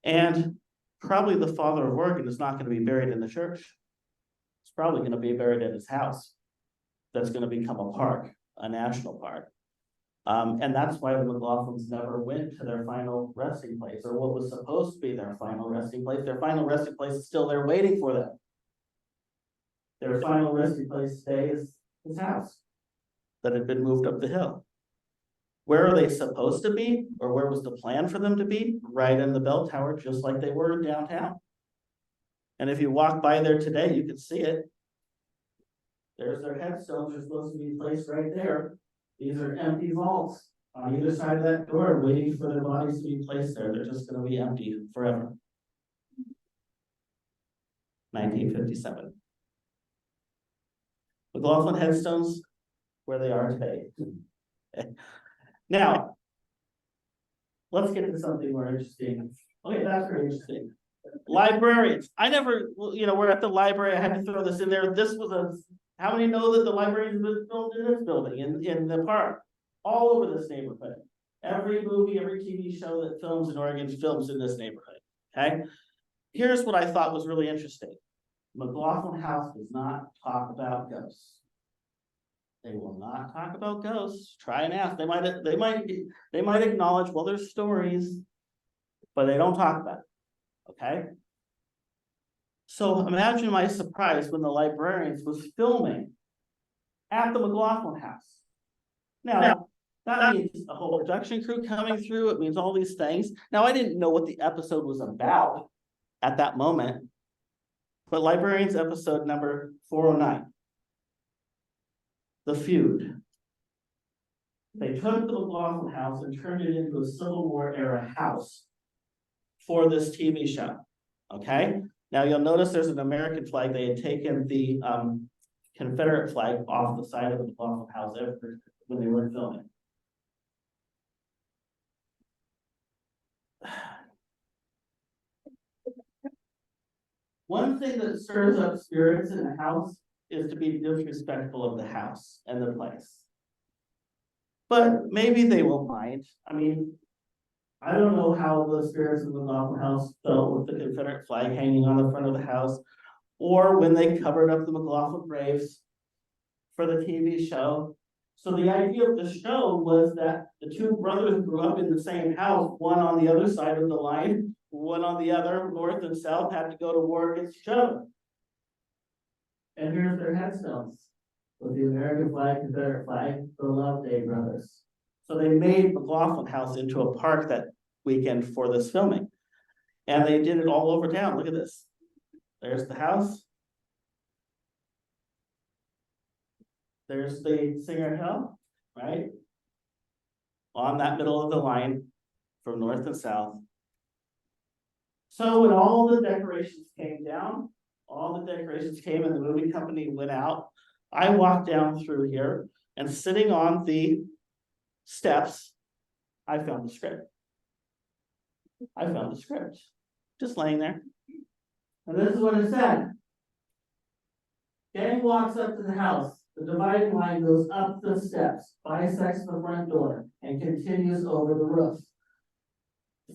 And probably the father of Oregon is not going to be buried in the church. It's probably going to be buried in his house. That's going to become a park, a national park. And that's why the McLaughlins never went to their final resting place, or what was supposed to be their final resting place. Their final resting place is still there waiting for them. Their final resting place today is his house that had been moved up the hill. Where are they supposed to be, or where was the plan for them to be? Right in the bell tower, just like they were downtown. And if you walk by there today, you can see it. There's their headstones. They're supposed to be placed right there. These are empty vaults on either side of that door, waiting for their bodies to be placed there. They're just going to be empty forever. 1957. McLoughlin headstones, where they are today. Now, let's get to something more interesting. Okay, that's very interesting. Librarians. I never, we're at the library. I had to throw this in there. This was how many know that the library was built in this building, in the park, all over this neighborhood? Every movie, every TV show that films in Oregon films in this neighborhood, okay? Here's what I thought was really interesting. McLoughlin House does not talk about ghosts. They will not talk about ghosts. Try and ask. They might acknowledge, well, there's stories, but they don't talk about it. Okay. So imagine my surprise when the librarians was filming at the McLoughlin house. Now that means a whole production crew coming through. It means all these things. Now I didn't know what the episode was about at that moment, but librarians episode number 409. The feud. They took the McLoughlin house and turned it into a Civil War era house for this TV show. Okay. Now you'll notice there's an American flag. They had taken the Confederate flag off the side of the McLoughlin house when they were filming. One thing that stirs up spirits in a house is to be disrespectful of the house and the place. But maybe they will mind. I mean, I don't know how the spirits of the McLoughlin house felt with the Confederate flag hanging on the front of the house, or when they covered up the McLoughlin graves for the TV show. So the idea of the show was that the two brothers grew up in the same house, one on the other side of the line, one on the other, north and south, had to go to war against each other. And here's their headstones with the American flag, Confederate flag, the Loveday brothers. So they made McLoughlin House into a park that weekend for this filming. And they did it all over town. Look at this. There's the house. There's the Singer Hill, right? On that middle of the line from north and south. So when all the decorations came down, all the decorations came and the movie company went out, I walked down through here and sitting on the steps, I found the script. Just laying there. And this is what it said. Gang walks up to the house. The dividing line goes up the steps, bisects the front door, and continues over the roof.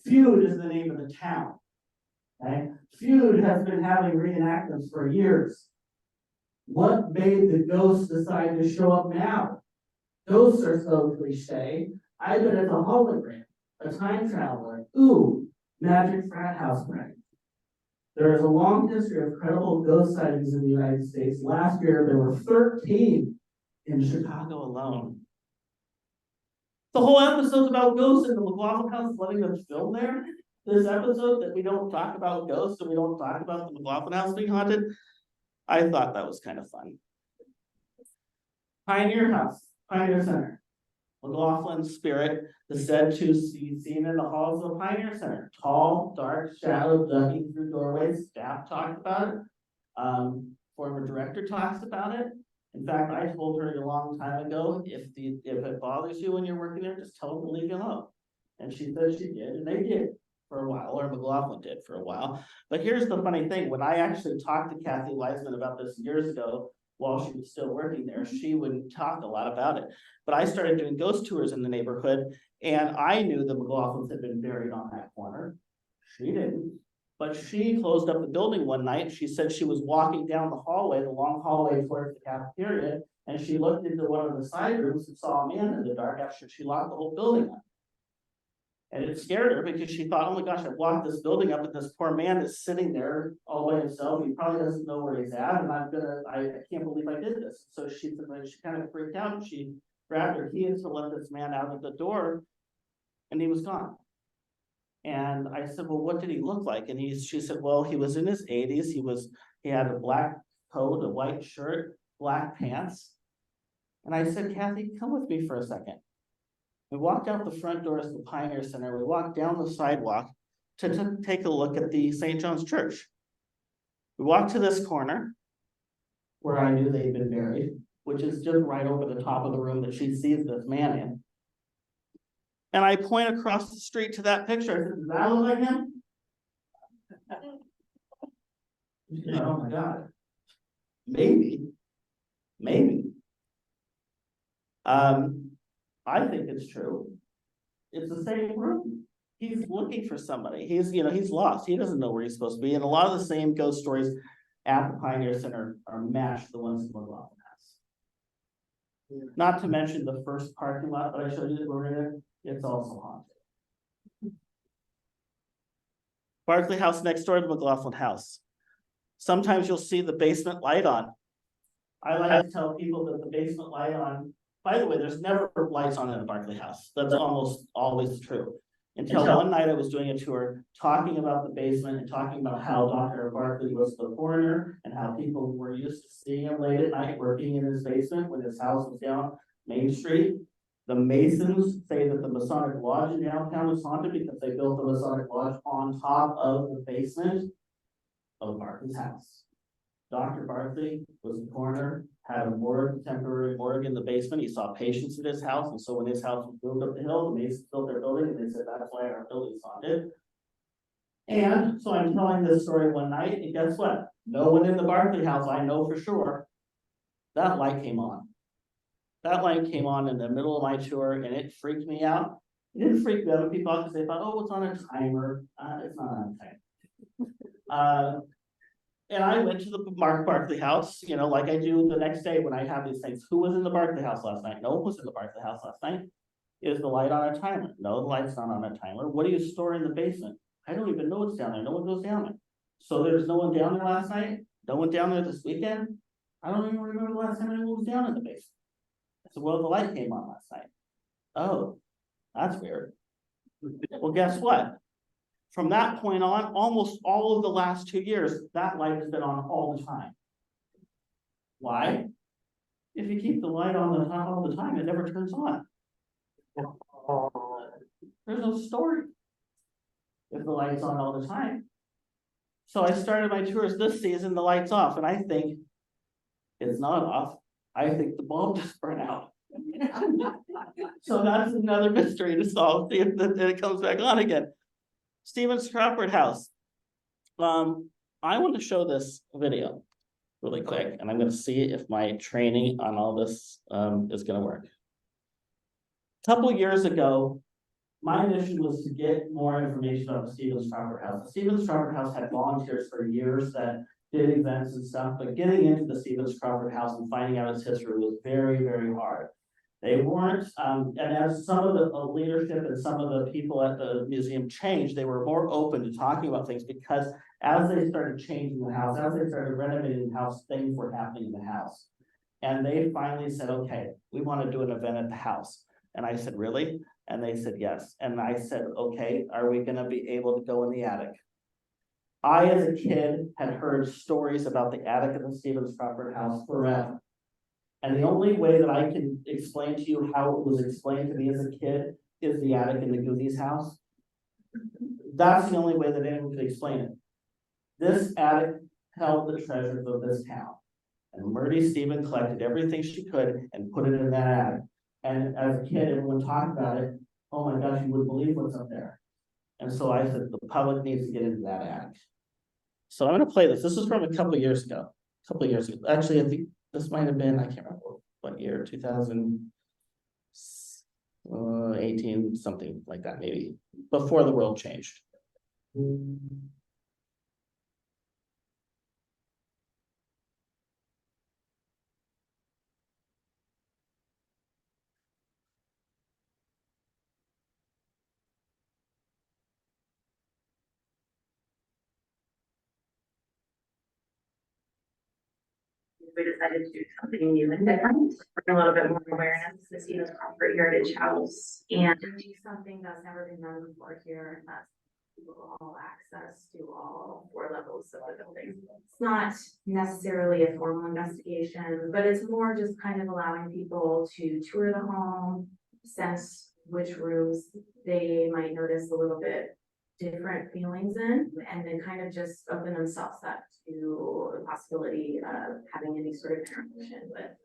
Feud is the name of the town. Okay? Feud has been having reenactments for years. What made the ghosts decide to show up now? Ghosts are so cliche. I bet it's a hologram, a time traveler. Ooh, magic frat house prank. There is a long history of credible ghost sightings in the United States. Last year, there were 13 in Chicago alone. The whole episode's about ghosts in the McLoughlin house, letting them film there. This episode that we don't talk about ghosts and we don't talk about the McLoughlin house being haunted. I thought that was kind of fun. Pioneer House, Pioneer Center. McLaughlin's spirit is said to be seen in the halls of the Pioneer Center. Tall, dark shadow ducking through doorways. Staff talked about it. Former director talks about it. In fact, I told her a long time ago, if it bothers you when you're working there, just tell them to leave you alone. And she said she did, and they did for a while, or McLoughlin did for a while. But here's the funny thing: when I actually talked to Kathy Weisman about this years ago, while she was still working there, she wouldn't talk a lot about it. But I started doing ghost tours in the neighborhood, and I knew the McLaughlins had been buried on that corner. She didn't. But she closed up the building one night. She said she was walking down the hallway, the long hallway towards the cafeteria, and she looked into one of the side rooms and saw a man in the dark after she locked the whole building up. And it scared her because she thought, oh my gosh, I've locked this building up and this poor man is sitting there all by himself. He probably doesn't know where he's at, and I can't believe I did this. So she kind of freaked out, and she grabbed her keys to let this man out of the door, and he was gone. And I said, well, what did he look like? And she said, well, he was in his 80s. He had a black coat, a white shirt, black pants. And I said, Kathy, come with me for a second. We walked out the front doors of the Pioneer Center. We walked down the sidewalk to take a look at the St. John's Church. We walked to this corner where I knew they'd been buried, which is just right over the top of the room that she sees this man in. And I point across the street to that picture. I said, does that look like him? Oh my God. Maybe. I think it's true. It's the same room. He's looking for somebody. He's lost. He doesn't know where he's supposed to be. And a lot of the same ghost stories at the Pioneer Center are matched the ones in McLoughlin has. Not to mention the first parking lot that I showed you that we're in. It's also haunted. Barkley House next door to the McLoughlin house. Sometimes you'll see the basement light on. I like to tell people that the basement light on, by the way, there's never lights on in a Barkley house. That's almost always true. Until one night I was doing a tour talking about the basement and talking about how Dr. Barkley was the coroner and how people were used to seeing him late at night working in his basement when his house was down Main Street. The Masons say that the Masonic Lodge in downtown is haunted because they built the Masonic Lodge on top of the basement of Barkley's house. Dr. Barkley was the coroner, had a morgue, temporary morgue in the basement. He saw patients at his house, and so when his house was moved up the hill, the Masons built their building, and they said that's why our building's haunted. And so I'm telling this story one night, and guess what? No one in the Barkley house, I know for sure, that light came on. That light came on in the middle of my tour, and it freaked me out. It didn't freak the other people out because they thought, oh, it's on a timer. It's not on a timer. And I went to the Barkley house, like I do the next day when I have these things. Who was in the Barkley house last night? No one was in the Barkley house last night. Is the light on a timer? No, the light's not on a timer. What do you store in the basement? I don't even know what's down there. No one goes down there. So there's no one down there last night? No one down there this weekend? I don't even remember the last time anyone was down in the basement. I said, well, the light came on last night. Oh, that's weird. Well, guess what? From that point on, almost all of the last 2 years, that light has been on all the time. Why? If you keep the light on all the time, it never turns on. There's no story if the light's on all the time. So I started my tours this season, the light's off, and I think it's not off. I think the bulb just burned out. So that's another mystery to solve, see if it comes back on again. Stevens Crawford House. I want to show this video really quick, and I'm going to see if my training on all this is going to work. A couple years ago, my mission was to get more information about the Stevens Crawford House. The Stevens Crawford House had volunteers for years that did events and stuff, but getting into the Stevens Crawford House and finding out its history was very, very hard. They weren't, and as some of the leadership and some of the people at the museum changed, they were more open to talking about things, because as they started changing the house, as they started renovating the house, things were happening in the house. And they finally said, okay, we want to do an event at the house. And I said, really? And they said, yes. And I said, okay, are we going to be able to go in the attic? I, as a kid, had heard stories about the attic of the Stevens Crawford House forever. And the only way that I can explain to you how it was explained to me as a kid is the attic in the Goonies house. That's the only way that anyone could explain it. This attic held the treasures of this town. And Murdy Stephen collected everything she could and put it in that attic. And as a kid, everyone talked about it. Oh my gosh, you wouldn't believe what's up there. And so I said, the public needs to get into that attic. So I'm going to play this. This is from a couple of years ago. Actually, I think this might have been, I can't remember what year, 2018, something like that, maybe, before the world changed. We decided to do something new and different, bring a little bit more awareness to the Stevens Crawford Heritage House and do something that's never been done before here, and that's all access to all 4 levels of the building. It's not necessarily a formal investigation, but it's more just kind of allowing people to tour the home, sense which rooms they might notice a little bit different feelings in, and then kind of just open themselves up to the possibility of having any sort of interaction with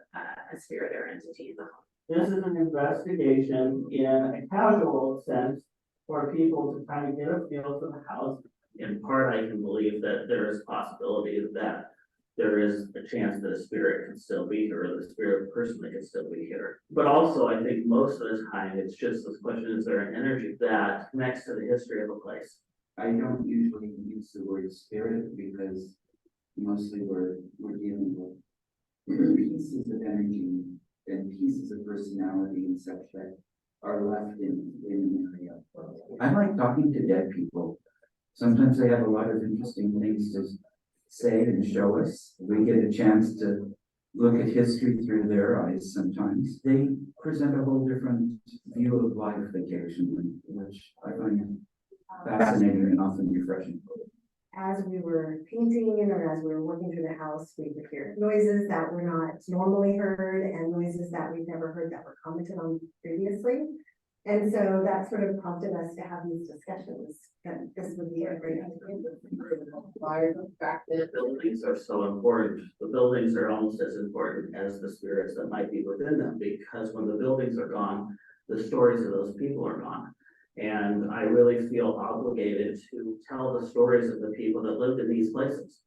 a spirit or entity in the home. This is an investigation in a casual sense for people to kind of get a feel for the house. In part, I can believe that there is a possibility that there is a chance that a spirit can still be here, or the spirit person that can still be here. But also, I think most of the time, it's just this question, is there an energy that connects to the history of a place? I don't usually use the word spirit because mostly we're dealing with pieces of energy and pieces of personality and such that are left in an area. I like talking to dead people. Sometimes they have a lot of interesting things to say and show us. We get a chance to look at history through their eyes sometimes. They present a whole different view of life occasionally, which I find fascinating and often refreshing. As we were painting or as we were working through the house, we would hear noises that were not normally heard and noises that we've never heard that were commented on previously. And so that sort of prompted us to have these discussions, and this would be a great idea. The buildings are so important. The buildings are almost as important as the spirits that might be within them, because when the buildings are gone, the stories of those people are gone. And I really feel obligated to tell the stories of the people that lived in these places.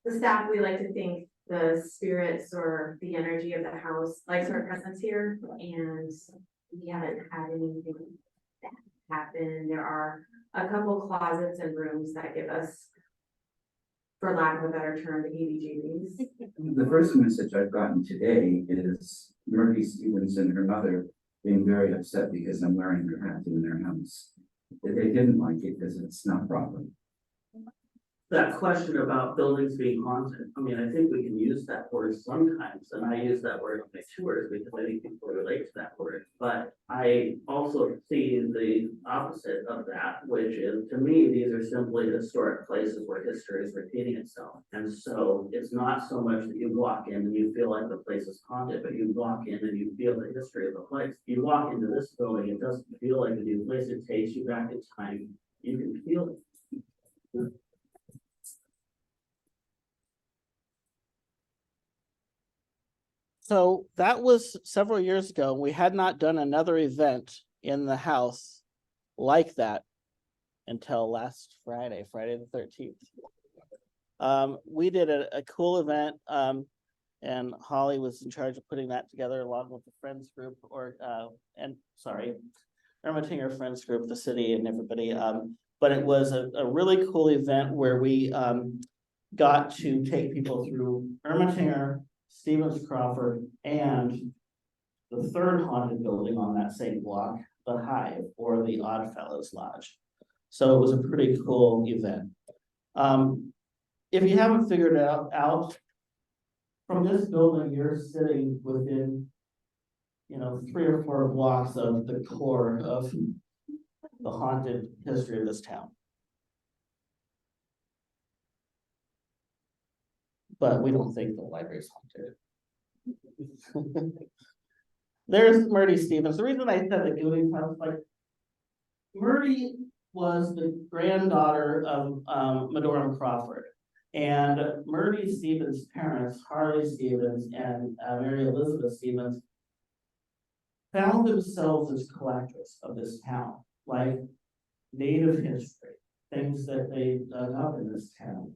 The staff, we like to think the spirits or the energy of the house likes our presence here, and we haven't had anything that happen. There are a couple closets and rooms that give us, for lack of a better term, the heebie-jeebies. The first message I've gotten today is Murphy Stevens and her mother being very upset because I'm wearing her hat in their house. They didn't like it because it's not proper. that question about buildings being haunted, I mean, I think we can use that word sometimes, and I use that word on my tours because I think people relate to that word. But I also see the opposite of that, which is, to me, these are simply historic places where history is repeating itself. And so it's not so much that you walk in and you feel like the place is haunted, but you walk in and you feel the history of the place. You walk into this building, it doesn't feel like a new place, it takes you back in time, you can feel it. So that was several years ago. We had not done another event in the house like that until last Friday, Friday the 13th. We did a cool event, and Holly was in charge of putting that together along with the Friends group, Ermatinger Friends group, the city and everybody. But it was a really cool event where we got to take people through Ermatinger, Stevens Crawford, and the third haunted building on that same block, the Hive, or the Oddfellows Lodge. So it was a pretty cool event. If you haven't figured it out, from this building, you're sitting within, 3 or 4 blocks of the core of the haunted history of this town. But we don't think the library is haunted. There's Murdy Stevens. The reason I said the Goonies house, like, Murdy was the granddaughter of Medora Crawford. And Murdy Stevens' parents, Harley Stevens and Mary Elizabeth Stevens, found themselves as collectors of this town, like native history, things that they dug up in this town.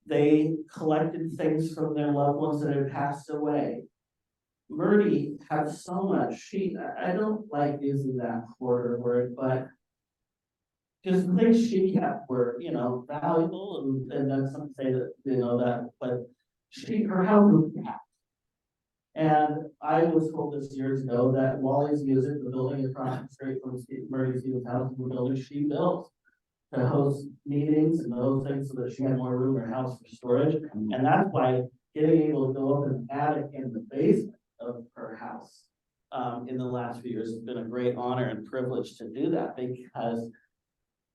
They collected things from their loved ones that had passed away. Murdy had so much, I don't like using that hoarder word, but just things she kept were, valuable, and that's some say that, that, but her house was packed. And I was told this years ago that Wally's Music, the building across the street from Murdy Stevens' house, the building she built to host meetings and those things so that she had more room in her house for storage. And that's why getting able to go up an attic in the basement of her house in the last few years has been a great honor and privilege to do that, because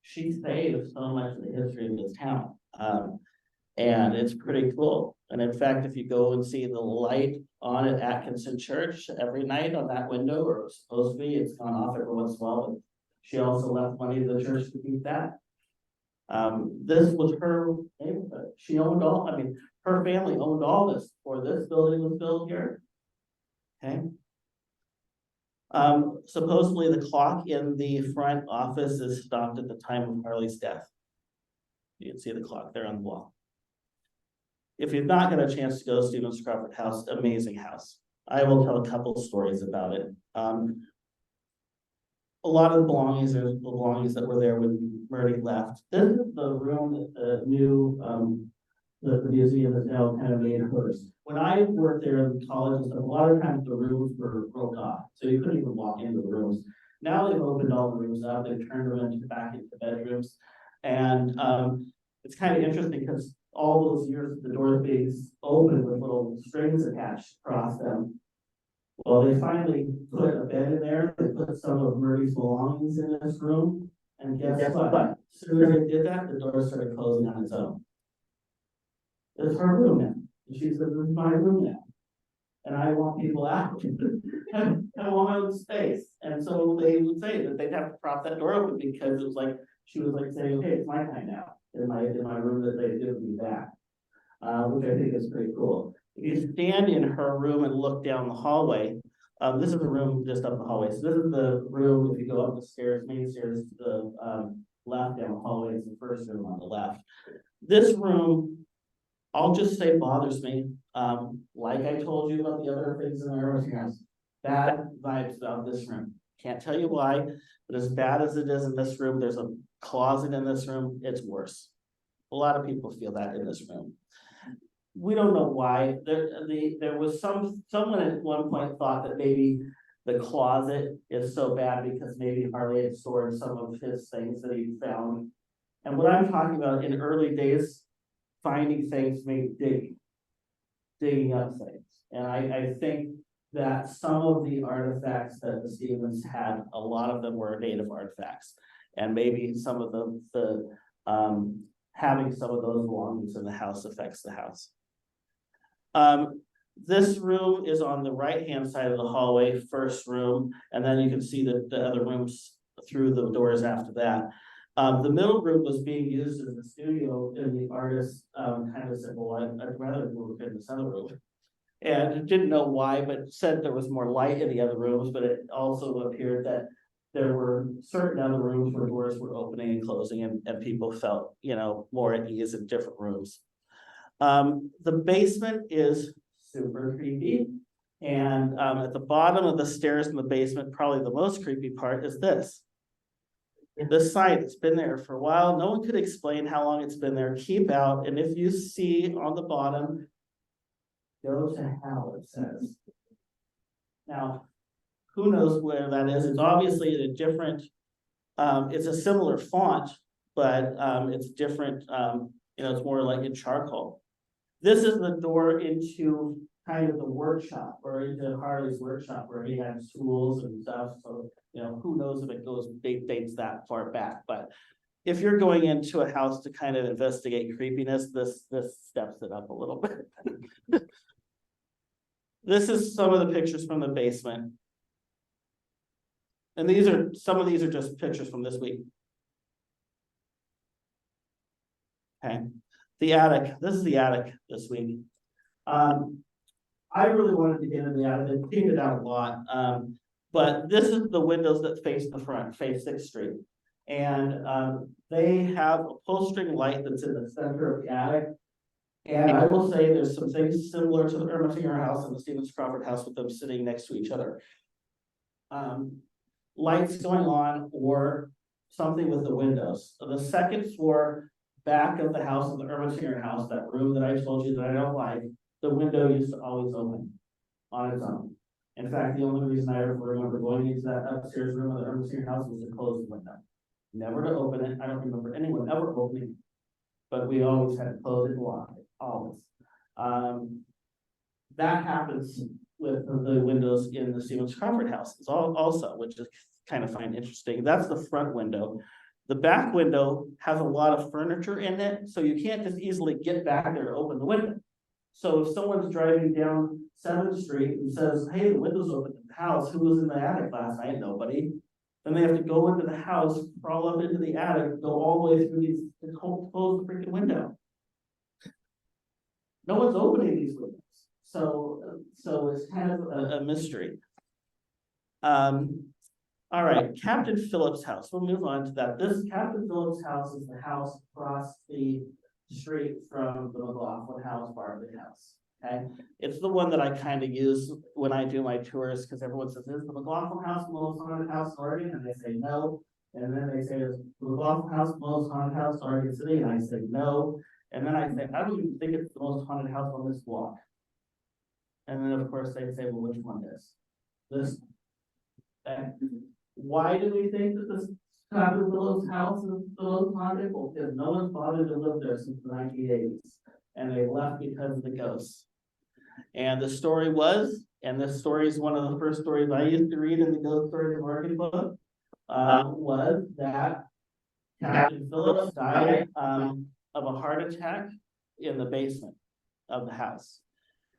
she saved so much of the history of this town. And it's pretty cool. And in fact, if you go and see the light on at Atkinson Church every night on that window, or it's supposed to be, it's gone off every once in a while. And she also left money to the church to keep that. This was her neighborhood. She owned her family owned all this before this building was built here. Okay. Supposedly the clock in the front office is stopped at the time of Harley's death. You can see the clock there on the wall. If you've not got a chance to go to Stevens Crawford House, amazing house. I will tell a couple stories about it. A lot of the belongings are the belongings that were there when Murdy left. This is the room that the new the museum is now kind of made hers. When I worked there in college and stuff, a lot of times the rooms were broke off, so you couldn't even walk into the rooms. Now they've opened all the rooms up, they've turned them back into bedrooms. And it's kind of interesting because all those years the doors being open with little strings attached across them. Well, they finally put a bed in there, they put some of Murdy's belongings in this room, and guess what? As soon as they did that, the door started closing on its own. It's her room now. And she said, "This is my room now. And I want people out. I want my own space." And so they would say that they'd have to prop that door open because it was like, she was like saying, "Okay, it's my time now in my room that they give me back." Which I think is pretty cool. If you stand in her room and look down the hallway, this is the room just up the hallway. So this is the room, if you go up the stairs, main stairs to the left down the hallway is the first room on the left. This room, I'll just say, bothers me. Like I told you about the other things in our house, bad vibes about this room. Can't tell you why, but as bad as it is in this room, there's a closet in this room, it's worse. A lot of people feel that in this room. We don't know why. There was someone at one point thought that maybe the closet is so bad because maybe Harley had stored some of his things that he found And what I'm talking about in early days, finding things, maybe digging up things. And I think that some of the artifacts that the Stevens had, a lot of them were native artifacts. And maybe some of the having some of those belongings in the house affects the house. This room is on the right-hand side of the hallway, first room, and then you can see the other rooms through the doors after that. The middle room was being used as a studio, and the artist kind of said, well, I'd rather work in this other room. And didn't know why, but said there was more light in the other rooms, but it also appeared that there were certain other rooms where doors were opening and closing, and people felt, you know, more at ease in different rooms. The basement is super creepy. And at the bottom of the stairs in the basement, probably the most creepy part is this. This sign, it's been there for a while. No one could explain how long it's been there. Keep out. And if you see on the bottom, go to hell, it says. Now, who knows where that is? It's obviously in a different, it's a similar font, but it's different, you know, it's more like in charcoal. This is the door into kind of the workshop, or into Harley's workshop, where he had tools and stuff. So, you know, who knows if it dates that far back. But if you're going into a house to kind of investigate creepiness, this steps it up a little bit. This is some of the pictures from the basement. And some of these are just pictures from this week. Okay. The attic. This is the attic this week. I really wanted to get into the attic. They cleaned it out a lot. But this is the windows that face the front, face 6th Street. And they have a pull string light that's in the center of the attic. And I will say there's some things similar to the Ermatinger house and the Stevens Crawford house with them sitting next to each other. Lights going on or something with the windows. So the 2nd floor back of the house of the Ermatinger house, that room that I told you that I don't like, the window used to always open on its own. In fact, the only reason I ever remember going into that upstairs room of the Ermatinger house was to close the window. Never to open it. I don't remember anyone ever opening it, but we always had to close it and lock it, always. That happens with the windows in the Stevens Crawford house also, which is kind of find interesting. That's the front window. The back window has a lot of furniture in it, so you can't just easily get back there to open the window. So if someone's driving down 7th Street and says, hey, the window's open in the house, who was in the attic last night? Nobody. Then they have to go into the house, crawl up into the attic, go all the way through these, to close the freaking window. No one's opening these windows. So it's kind of a mystery. All right, Captain Phillips' house. We'll move on to that. This Captain Phillips' house is the house across the street from the McLoughlin house, Barkley house. Okay, it's the one that I kind of use when I do my tours, because everyone says, is the McLoughlin house the most haunted house in Oregon? And I say no. And then they say, is the McLoughlin house the most haunted house in Oregon City? And I say no. And then I say, I don't even think it's the most haunted house on this block. And then of course they say, well, which one is this? Okay. Why do we think that this Captain Phillips house is the most haunted? Well, because no one's bothered to live there since the 1980s. And they left because of the ghosts. And the story was, and this story is one of the first stories I used to read in the Ghost Stories of Oregon book, was that Captain Phillips died of a heart attack in the basement of the house.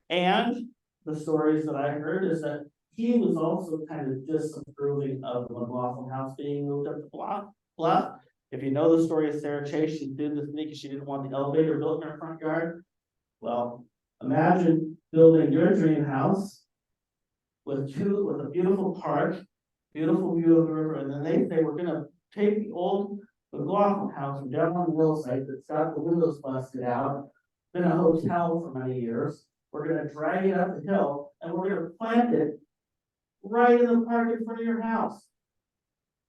And the stories that I heard is that he was also kind of disapproving of the McLoughlin house being moved up the bluff. If you know the story of Sarah Chase, she did this because she didn't want the elevator built in her front yard. Well, imagine building your dream house with a beautiful park, beautiful view of the river, and then they say we're gonna take the old McLoughlin house from down on the hillside that's got the windows busted out, been a hotel for many years. We're gonna drag it up the hill and we're gonna plant it right in the park in front of your house.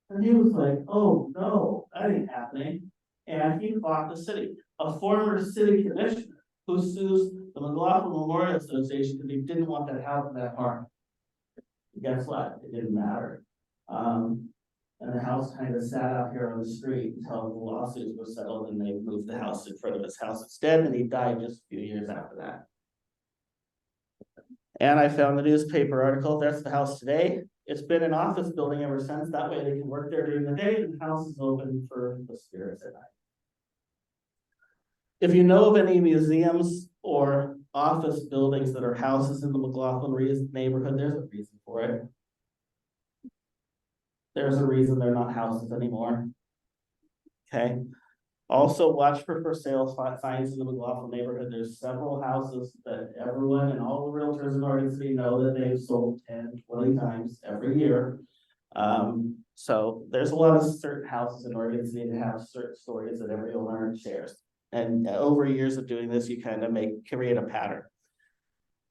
And he was like, oh no, that ain't happening. And he fought the city. A former city commissioner who sues the McLoughlin Memorial Association because he didn't want that house in that park. Guess what? It didn't matter. And the house kind of sat out here on the street until the lawsuits were settled and they moved the house in front of his house instead, and he died just a few years after that. And I found the newspaper article, that's the house today. It's been an office building ever since, that way they can work there during the day, and the house is open for the spirits at night. If you know of any museums or office buildings that are houses in the McLoughlin neighborhood, there's a reason for it. There's a reason they're not houses anymore. Okay. Also watch for sale signs in the McLoughlin neighborhood. There's several houses that everyone and all the realtors in Oregon City know that they've sold 10, 20 times every year. So there's a lot of certain houses in Oregon City that have certain stories that every owner shares. And over years of doing this, you kind of create a pattern.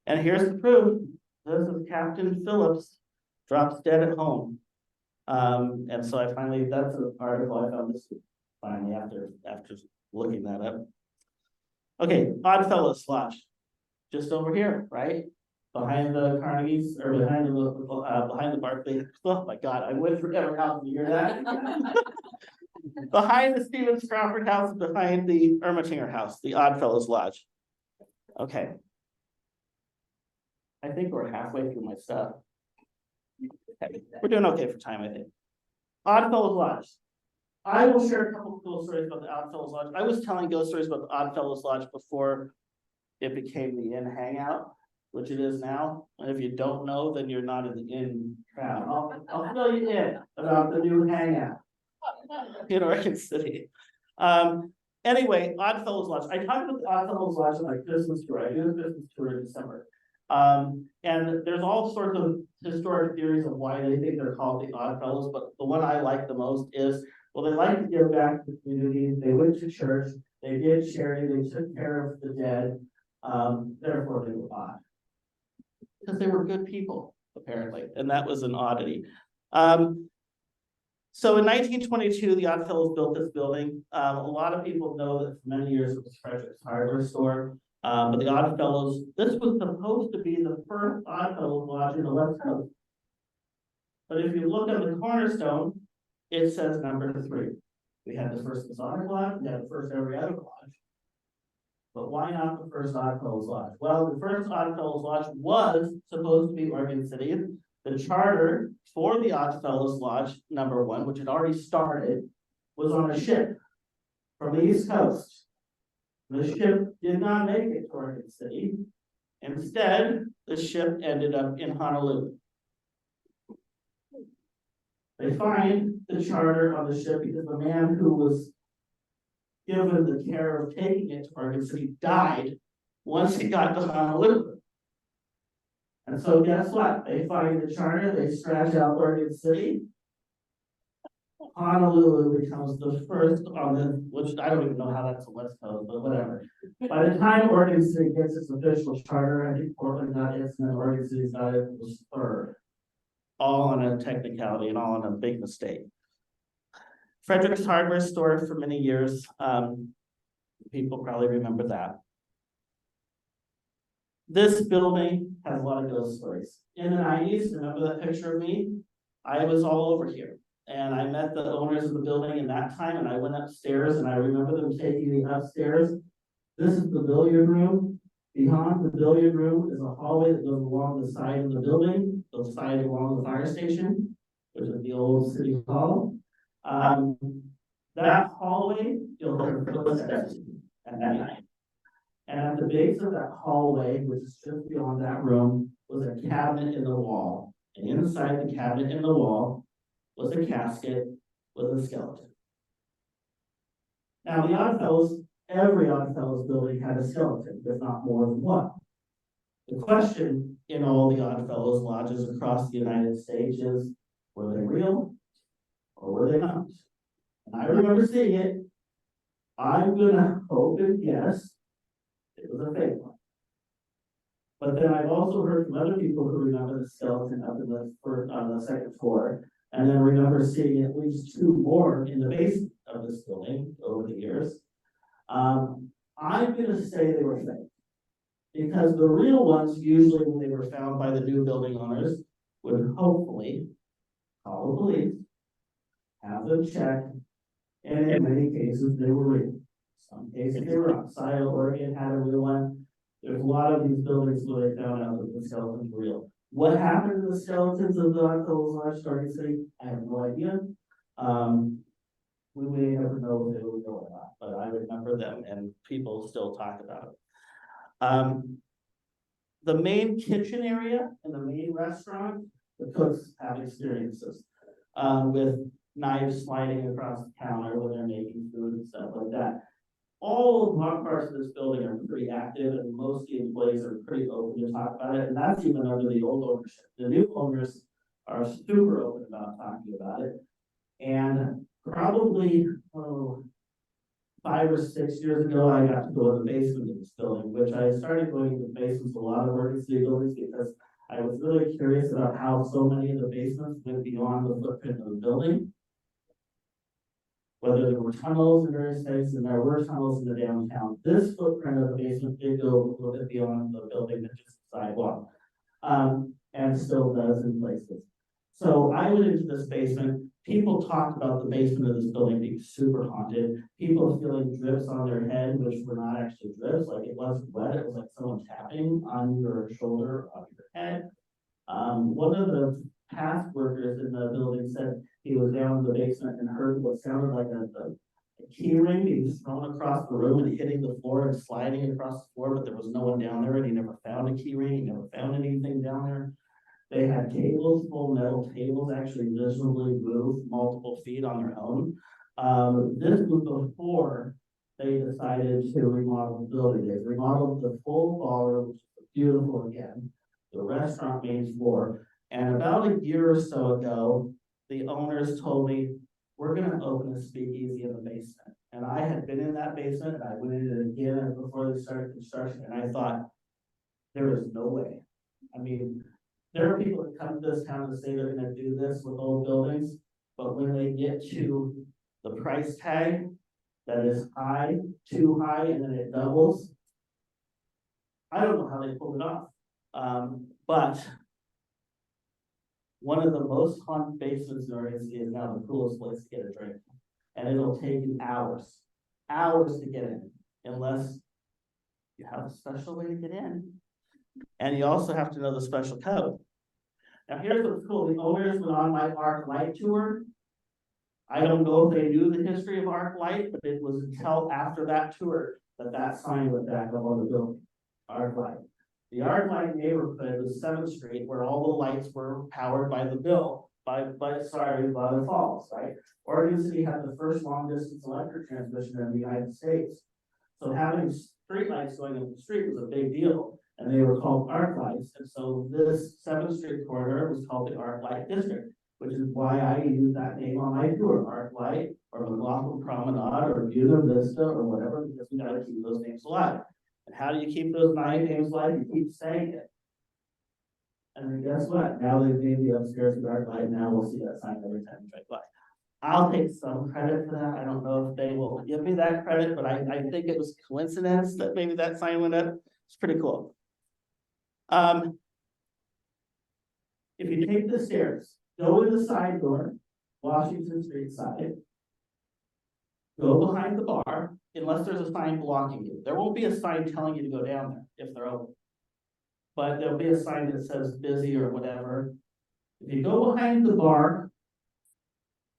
And here's the proof. This is Captain Phillips drops dead at home. And so I finally, that's an article I found this finally after looking that up. Okay, Oddfellows Lodge, just over here, right? Behind the Carnegies, or behind the Barkley. Oh my God, I went through every house to hear that. Behind the Stevens Crawford house and behind the Ermatinger house, the Oddfellows Lodge. Okay. I think we're halfway through my stuff. Okay. We're doing okay for time, I think. Oddfellows Lodge. I will share a couple of cool stories about the Oddfellows Lodge. I was telling ghost stories about the Oddfellows Lodge before it became the Inn Hangout, which it is now. And if you don't know, then you're not in the Inn crowd. I'll fill you in about the new Hangout in Oregon City. Anyway, Oddfellows Lodge. I talked about the Oddfellows Lodge on my Christmas tour. I do a Christmas tour in December. And there's all sorts of historic theories of why they think they're called the Oddfellows, but the one I like the most is, well, they like to give back to the community. They went to church, they did charity, they took care of the dead. Therefore they were odd. Because they were good people, apparently, and that was an oddity. So in 1922, the Oddfellows built this building. A lot of people know that for many years it was Frederick's hardware store. But the Oddfellows, this was supposed to be the first Oddfellows Lodge in the West Coast. But if you look at the cornerstone, it says number 3. We had the first Masonic Lodge, we had the first every other lodge. But why not the first Oddfellows Lodge? Well, the first Oddfellows Lodge was supposed to be Oregon City. The charter for the Oddfellows Lodge, number 1, which had already started, was on a ship from the East Coast. The ship did not make it to Oregon City. Instead, the ship ended up in Honolulu. They find the charter on the ship because the man who was given the care of taking it to Oregon City died once he got to Honolulu. And so guess what? They find the charter, they scratch out Oregon City. Honolulu becomes the first on the, which I don't even know how that's the West Coast, but whatever. By the time Oregon City gets its official charter, I think Portland got it, and then Oregon City's got it, was third. All on a technicality and all on a big mistake. Frederick's hardware store for many years. People probably remember that. This building has a lot of ghost stories. In the 90s, remember that picture of me? I was all over here. And I met the owners of the building in that time, and I went upstairs, and I remember them taking me upstairs. This is the billiard room. Beyond the billiard room is a hallway that goes along the side of the building, the side along the fire station, which is the old city hall. That hallway, you'll hear footsteps at night. And at the base of that hallway, which is just beyond that room, was a cabinet in the wall. And inside the cabinet in the wall was a casket with a skeleton. Now, the Oddfellows, every Oddfellows building had a skeleton, if not more than one. The question in all the Oddfellows lodges across the United States is, were they real or were they not? And I remember seeing it. I'm gonna hope and guess it was a fake one. But then I've also heard from other people who remember the skeleton up in the first, on the second floor, and then remember seeing at least 2 more in the basement of this building over the years. I'm gonna say they were fake. Because the real ones, usually when they were found by the new building owners, would hopefully call the police. have them checked, and in many cases, they were real. Some cases they were outside. Oregon had a real one. There's a lot of these buildings where they found out that the skeletons were real. What happened to the skeletons of those large Stargate City? I have no idea. We may never know if they were real or not, but I remember them and people still talk about it. The main kitchen area and the main restaurant, the cooks have experiences with knives sliding across the counter when they're making food and stuff like that. All parts of this building are pretty active, and most of the employees are pretty open to talk about it, and that's even under the old ownership. The new owners are super open about talking about it. And probably 5 or 6 years ago, I got to go in the basement of this building, which I started going into basements a lot of Oregon City buildings because I was really curious about how so many of the basements went beyond the footprint of the building. Whether there were tunnels in various places, and there were tunnels in the downtown. This footprint of the basement did go a little bit beyond the building than just the sidewalk. And still does in places. So I went into this basement. People talked about the basement of this building being super haunted. People feeling drips on their head, which were not actually drips, like it wasn't wet, it was like someone tapping on your shoulder, on your head. One of the task workers in the building said he was down in the basement and heard what sounded like a key ring being thrown across the room and hitting the floor and sliding across the floor, but there was no one down there, and he never found a key ring, he never found anything down there. They had tables, full metal tables, actually visibly moved multiple feet on their own. This was before they decided to remodel the building. They remodeled the full ballroom, which is beautiful again, the restaurant main floor. And about a year or so ago, the owners told me, we're gonna open a speakeasy in the basement. And I had been in that basement, and I went in it again before they started construction, and I thought, there is no way. I mean, there are people that come to this town and say they're gonna do this with old buildings, but when they get to the price tag that is high, too high, and then it doubles, I don't know how they pulled it off. But one of the most haunted basements in Oregon City is now the coolest place to get a drink. And it'll take you hours to get in, unless you have a special way to get in. And you also have to know the special code. Now here's what's cool, the owners went on my Arc Light tour. I don't know if they knew the history of Arc Light, but it was until after that tour that sign went back up on the building, Arc Light. The Arc Light neighborhood was 7th Street, where all the lights were powered by the falls, right? Oregon City had the first long distance electric transmission in the United States. So having street lights going up the street was a big deal, and they were called arc lights. And so this 7th Street corridor was called the Arc Light District, which is why I use that name on my tour, Arc Light, or McLoughlin Promenade, or Buena Vista, or whatever, because we gotta keep those names alive. And how do you keep those 9 names alive? You keep saying it. And then guess what? Now they've named the upstairs the Arc Light. Now we'll see that sign every time we drive by. I'll take some credit for that. I don't know if they will give me that credit, but I think it was coincidence that maybe that sign went up. It's pretty cool. If you take the stairs, go in the side door, Washington Street side, go behind the bar, unless there's a sign blocking you. There won't be a sign telling you to go down there if they're open. But there'll be a sign that says busy or whatever. If you go behind the bar,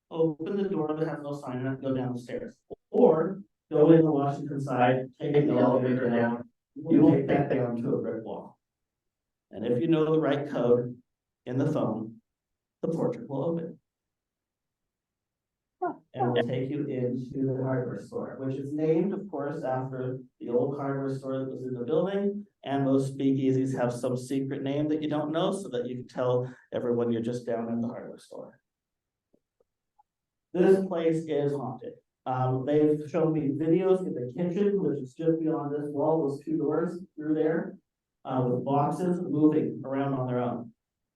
open the door that has no sign and go down the stairs. Or go in the Washington side, take the elevator down, you will take that down to a brick wall. And if you know the right code in the phone, the portrait will open. And will take you into the hardware store, which is named, of course, after the old hardware store that was in the building. And most speakeasies have some secret name that you don't know, so that you can tell everyone you're just down at the hardware store. This place is haunted. They've shown me videos in the kitchen, which is just beyond this wall, those 2 doors through there, with boxes moving around on their own.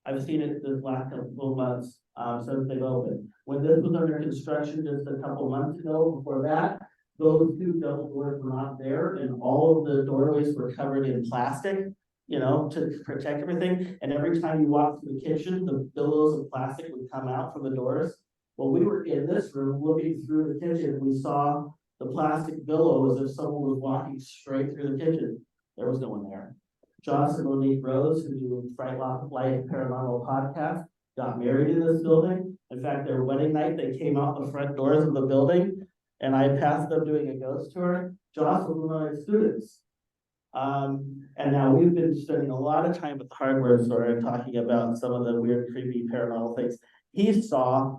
I've seen it this last couple of months since they've opened. When this was under construction just a couple months ago, before that, those 2 double doors were not there, and all of the doorways were covered in plastic, you know, to protect everything. And every time you walk through the kitchen, the billows of plastic would come out from the doors. Well, we were in this room looking through the kitchen, we saw the plastic billow as if someone was walking straight through the kitchen. There was no one there. Joss and Monique Rose, who do Fright Life Paranormal podcast, got married in this building. In fact, their wedding night, they came out the front doors of the building, and I passed them doing a ghost tour. Joss was one of my students. And now we've been spending a lot of time at the hardware store and talking about some of the weird, creepy paranormal things. He saw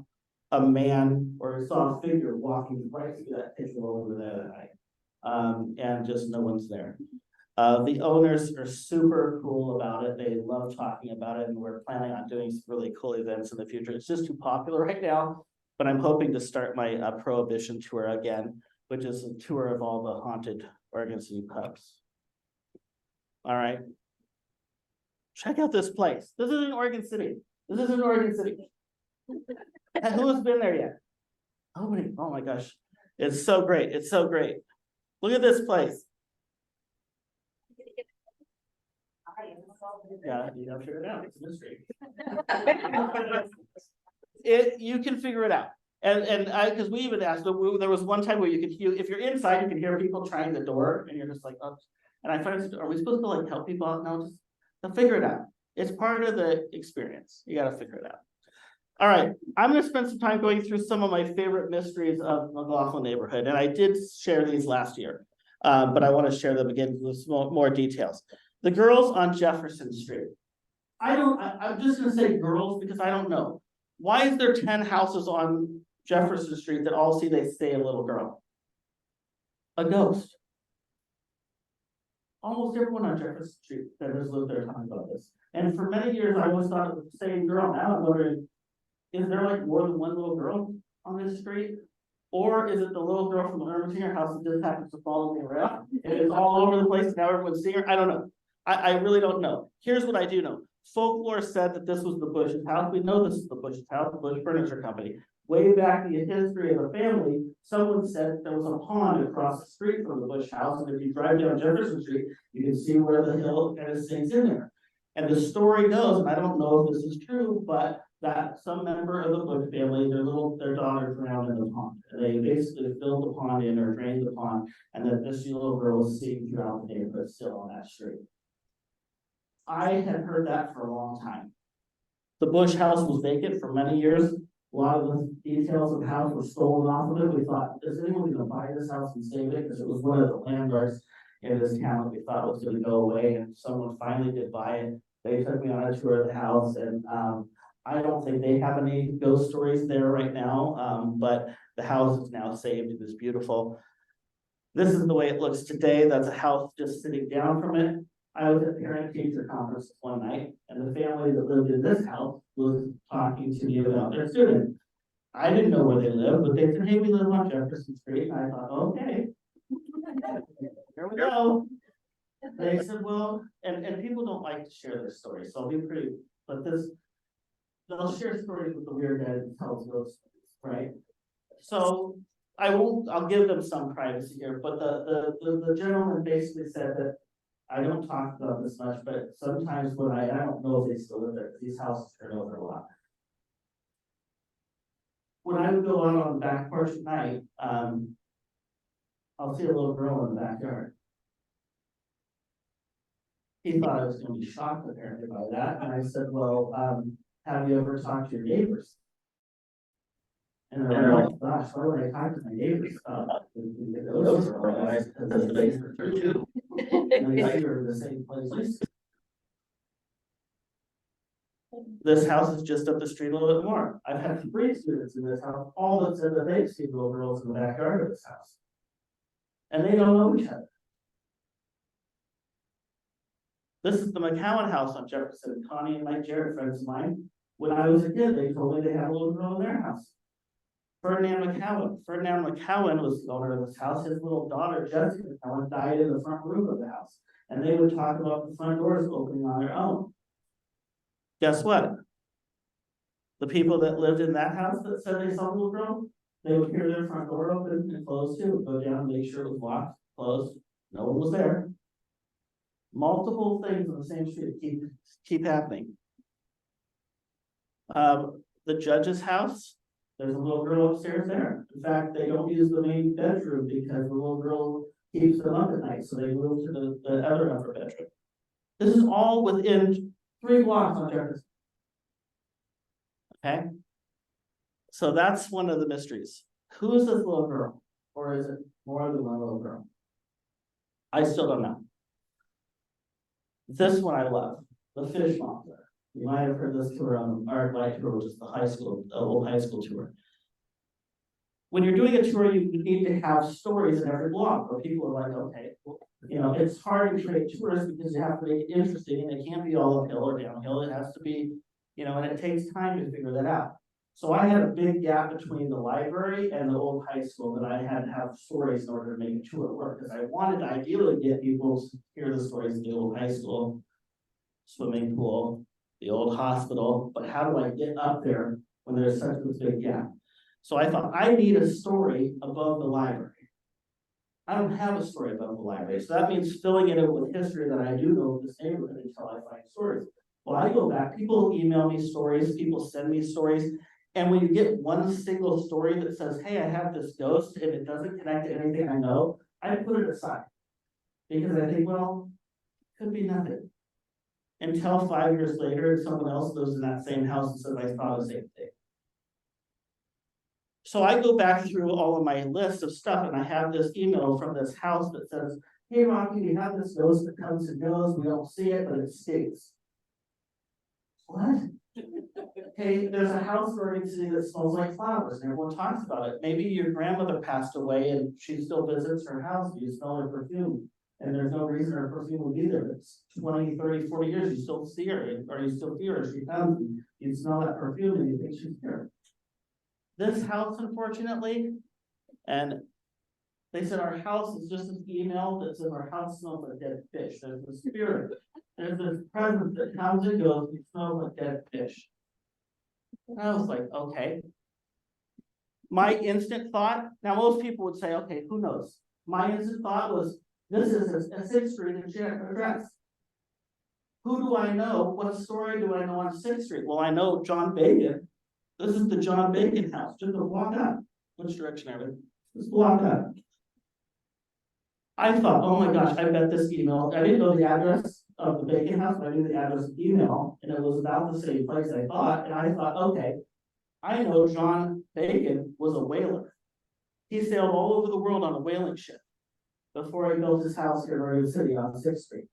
a man or saw a figure walking right through that kitchen over there that night. And just no one's there. The owners are super cool about it. They love talking about it, and we're planning on doing some really cool events in the future. It's just too popular right now, but I'm hoping to start my Prohibition tour again, which is a tour of all the haunted Oregon City pubs. All right. Check out this place. This is in Oregon City. This is in Oregon City. And who has been there yet? Nobody. Oh my gosh. It's so great. It's so great. Look at this place. Yeah, you gotta figure it out. It's a mystery. You can figure it out. And I, because we even asked, there was one time where you could hear, if you're inside, you can hear people trying the door, and you're just like, oh. And I finally said, are we supposed to like help people out? No, just they'll figure it out. It's part of the experience. You gotta figure it out. All right, I'm gonna spend some time going through some of my favorite mysteries of McLoughlin neighborhood, and I did share these last year, but I want to share them again with more details. The girls on Jefferson Street. I'm just gonna say girls because I don't know. Why is there 10 houses on Jefferson Street that all say they stay a little girl? A ghost. Almost everyone on Jefferson Street that has lived there talking about this. And for many years, I always thought it was the same girl. Now I'm wondering, is there like more than one little girl on this street? Or is it the little girl from the Ermatinger house that just happens to follow me around? And it's all over the place and now everyone's seeing her? I don't know. I really don't know. Here's what I do know. Folklore said that this was the Bush's house. We know this is the Bush's house, the Bush Furniture Company. Way back in the history of the family, someone said there was a pond across the street from the Bush house, and if you drive down Jefferson Street, you can see where the hill kind of sinks in there. And the story goes, and I don't know if this is true, but that some member of the Bush family, their daughter drowned in the pond. And they basically filled the pond in or drained the pond, and that this little girl was seen throughout the neighborhood still on that street. I had heard that for a long time. The Bush house was vacant for many years. A lot of the details of the house were stolen off of it. We thought, is anyone going to buy this house and save it? Because it was one of the landmarks in this town that we thought was going to go away. And someone finally did buy it. They took me on a tour of the house, and I don't think they have any ghost stories there right now. But the house is now saved. It is beautiful. This is the way it looks today. That's a house just sitting down from it. I was at parent-teacher conference one night, and the family that lived in this house was talking to me about their student. I didn't know where they lived, but they said, hey, we live on Jefferson Street. And I thought, okay, here we go. They said, well, and people don't like to share their stories, so I'll be pretty, but they'll share stories with the weird guy that tells those stories, right? So I'll give them some privacy here, but the gentleman basically said that I don't talk about this much, but sometimes when I don't know if they still live there, because these houses turn over a lot. When I would go out on the back porch at night, I'll see a little girl in the backyard. He thought I was going to be shocked apparently by that, and I said, well, have you ever talked to your neighbors? And they're like, gosh, why would I talk to my neighbors? Those are eyes because they are too. And they see her in the same place. This house is just up the street a little bit more. I've had 3 students in this house, all that said that they've seen little girls in the backyard of this house. And they don't know each other. This is the McCowan house on Jefferson. Connie and Mike Jarrett, friends of mine. When I was a kid, they told me they had a little girl in their house. Ferdinand McCowan was the owner of this house. His little daughter, Jessica McCowan, died in the front room of the house. And they would talk about the front doors opening on their own. Guess what? The people that lived in that house that said they saw the little girl, they would hear their front door open and close too. Go down, make sure it was locked, closed. No one was there. Multiple things on the same street keep happening. The judge's house There's a little girl upstairs there. In fact, they don't use the main bedroom because the little girl keeps them up at night, so they move to the other upper bedroom. This is all within 3 blocks on Jefferson. Okay? So that's one of the mysteries. Who is this little girl? Or is it more than one little girl? I still don't know. This one I love, the fish monster. You might have heard this tour on our light tour, which is the high school, old high school tour. When you're doing a tour, you need to have stories in every block where people are like, okay, well, you know, it's hard to create tours because you have to make it interesting and it can't be all uphill or downhill. It has to be, you know, and it takes time to figure that out. So I had a big gap between the library and the old high school that I had to have stories in order to make a tour work, because I wanted to ideally get people to hear the stories of the old high school, swimming pool, the old hospital, but how do I get up there when there's such a big gap? So I thought I need a story above the library. I don't have a story above the library, so that means filling it in with history that I do know of this neighborhood until I find stories. Well, I go back, people email me stories, people send me stories, and when you get one single story that says, hey, I have this ghost, and it doesn't connect to anything I know, I put it aside. Because I think, well, it could be nothing. Until 5 years later, someone else lives in that same house and says, I saw the same thing. So I go back through all of my list of stuff, and I have this email from this house that says, hey, Rocky, we have this ghost that comes and goes. We don't see it, but it stinks. What? Hey, there's a house burning city that smells like flowers, and everyone talks about it. Maybe your grandmother passed away, and she still visits her house. You smell her perfume, and there's no reason her perfume would be there. It's 20, 30, 40 years. You still see her, or you still hear her. She comes, and you smell that perfume, and you think she's here. This house, unfortunately, and they said our house is just an email that says our house smells like dead fish. There's the spirit. There's this presence that comes and goes. It smells like dead fish. And I was like, okay. My instant thought, now most people would say, okay, who knows? My instant thought was, this is a 6th Street address. Who do I know? What story do I know on 6th Street? Well, I know John Bacon. This is the John Bacon house, just a block up. Which direction are we? Just block up. I thought, oh my gosh, I bet this email, I didn't know the address of the Bacon house, but I knew the address of the email, and it was about the same place I thought, and I thought, okay, I know John Bacon was a whaler. He sailed all over the world on a whaling ship before he built his house here in Oregon City on 6th Street.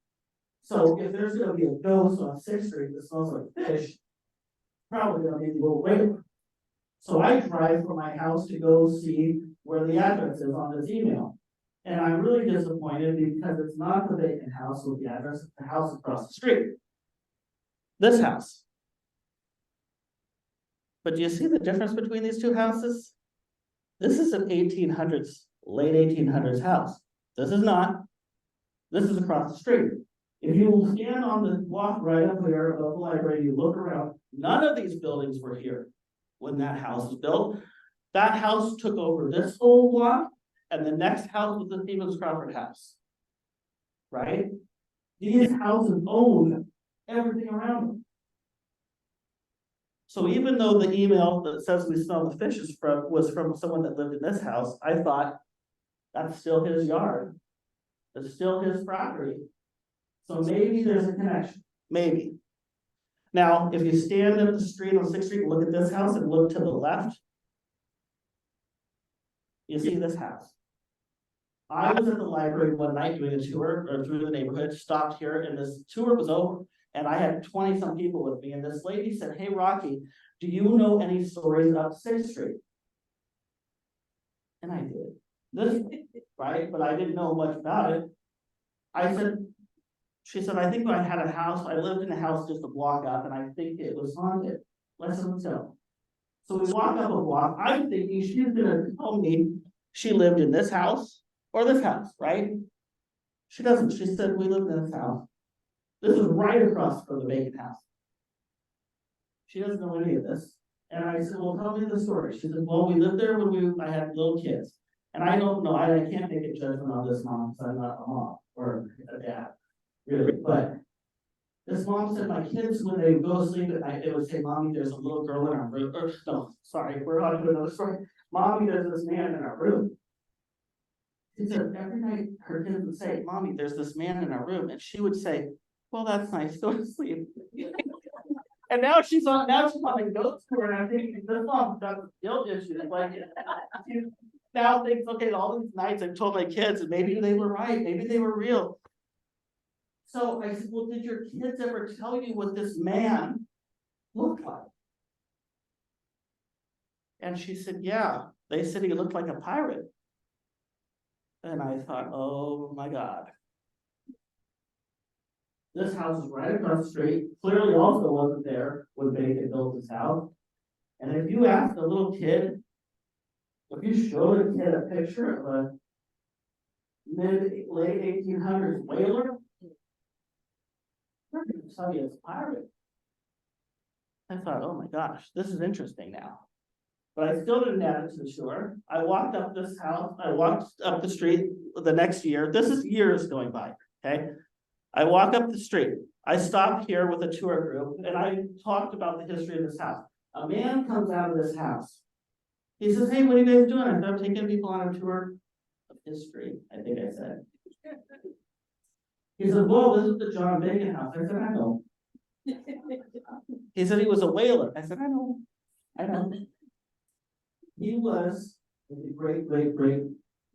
So if there's gonna be a ghost on 6th Street that smells like fish, probably gonna be the old whaler. So I drive from my house to go see where the address is on this email. And I'm really disappointed because it's not the Bacon house with the address, it's the house across the street. This house. But do you see the difference between these two houses? This is an 1800s, late 1800s house. This is not. This is across the street. If you will stand on the walk right up there of the library, you look around, none of these buildings were here when that house was built. That house took over this whole block, and the next house was the Stevens Crawford house. Right? These houses own everything around them. So even though the email that says we smell the fish was from someone that lived in this house, I thought that's still his yard. It's still his property. So maybe there's a connection. Maybe. Now, if you stand up the street on 6th Street and look at this house and look to the left, you see this house. I was at the library one night doing a tour or through the neighborhood, stopped here, and this tour was over. And I had 20-some people with me, and this lady said, hey, Rocky, do you know any stories about 6th Street? And I did. This, right? But I didn't know much about it. She said, I think I had a house, I lived in a house just a block up, and I think it was haunted. Let's tell. So we walk up a block, I'm thinking she's gonna tell me she lived in this house or this house, right? She doesn't, she said, we lived in this house. This is right across from the Bacon house. She doesn't know any of this. And I said, well, tell me the story. She said, well, we lived there when I had little kids. And I don't know, I can't make a judgment on this mom because I'm not a mom or a dad, really. But This mom said my kids, when they go to sleep at night, they would say, "Mommy, there's a little girl in our room." Or, no, sorry, we're on to another story. "Mommy, there's this man in our room." She said every night her kids would say, "Mommy, there's this man in our room," and she would say, "Well, that's nice, go to sleep." And now she's on a ghost tour, and I'm thinking, this mom's got guilt issues, like, she now thinks, okay, all these nights I've told my kids, and maybe they were right, maybe they were real. So I said, "Well, did your kids ever tell you what this man looked like?" And she said, "Yeah, they said he looked like a pirate." And I thought, oh my God. This house is right across the street, clearly also wasn't there when Bacon built his house. And if you ask a little kid, if you showed a kid a picture of a late 1800s whaler, they're going to tell you it's a pirate. I thought, oh my gosh, this is interesting now. But I still didn't add it to the tour. I walked up this house, I walked up the street the next year. This is years going by, okay? I walk up the street. I stopped here with a tour group and I talked about the history of this house. A man comes out of this house. He says, "Hey, what are you guys doing?" I said, "I'm taking people on a tour of history," I think I said. He said, "Well, this is the John Bacon house." I said, "I know." He said he was a whaler. I said, "I know. I know." He was the great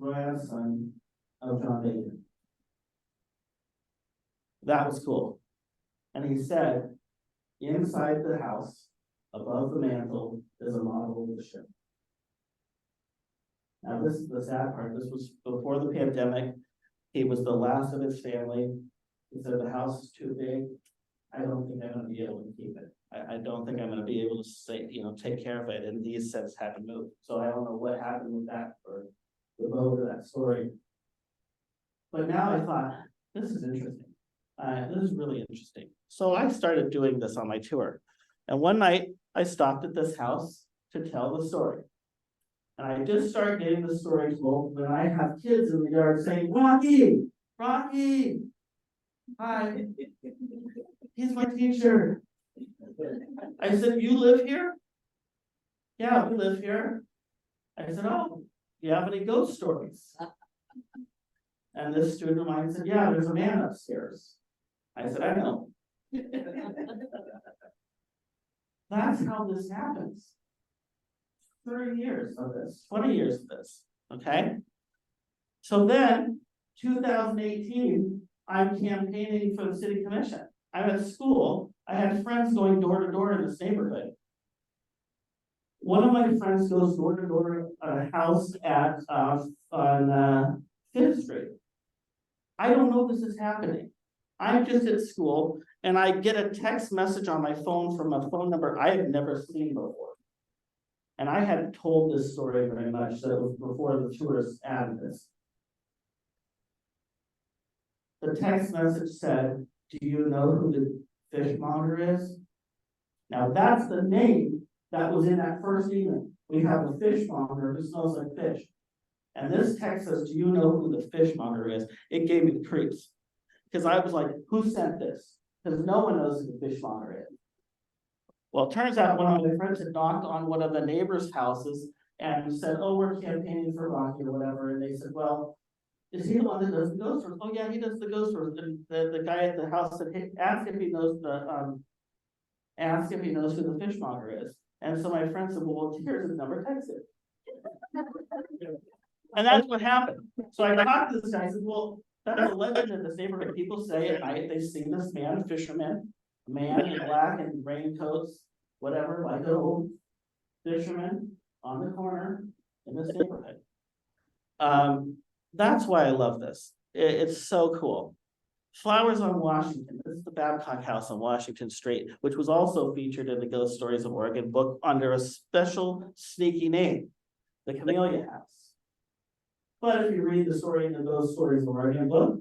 grandson of John Bacon. That was cool. And he said, inside the house, above the mantle, is a model of the ship. Now, this is the sad part. This was before the pandemic. He was the last of his family. He said the house is too big. I don't think I'm going to be able to keep it. I don't think I'm going to be able to say, take care of it. And these since had to move. So I don't know what happened with that or the vote of that story. But now I thought, this is interesting. This is really interesting. So I started doing this on my tour. And one night I stopped at this house to tell the story. And I just started getting the story told when I have kids in the yard saying, "Rocky, Rocky, hi, he's my teacher." I said, "You live here?" "Yeah, we live here." I said, "Oh, do you have any ghost stories?" And this student of mine said, "Yeah, there's a man upstairs." I said, "I know." That's how this happens. 30 years of this, 20 years of this, okay? So then, 2018, I'm campaigning for the city commission. I'm at school. I had friends going door to door in this neighborhood. One of my friends goes door to door at a house on 5th Street. I don't know this is happening. I'm just at school and I get a text message on my phone from a phone number I had never seen before. And I hadn't told this story very much, so it was before the tourists added this. The text message said, "Do you know who the fishmonger is?" Now that's the name that was in that first email. We have a fishmonger who smells like fish. And this text says, "Do you know who the fishmonger is?" It gave me the creeps. Because I was like, who sent this? Because no one knows who the fishmonger is. Well, it turns out one of my friends had knocked on one of the neighbors' houses and said, "Oh, we're campaigning for Rocky," or whatever. And they said, "Well, is he the one that does the ghost tours?" "Oh yeah, he does the ghost tours." And the guy at the house said, "Hey, ask if he knows who the fishmonger is." And so my friend said, "Well, here's his number, text it." And that's what happened. So I talked to this guy, I said, "Well, that's a legend in this neighborhood. People say at night they see this man, a fisherman, a man in black and raincoats, whatever, like an old fisherman on the corner in this neighborhood." That's why I love this. It's so cool. Flowers on Washington. This is the Babcock House on Washington Street, which was also featured in the Ghost Stories of Oregon book under a special sneaky name, the Camellia House. But if you read the story in the Ghost Stories of Oregon book,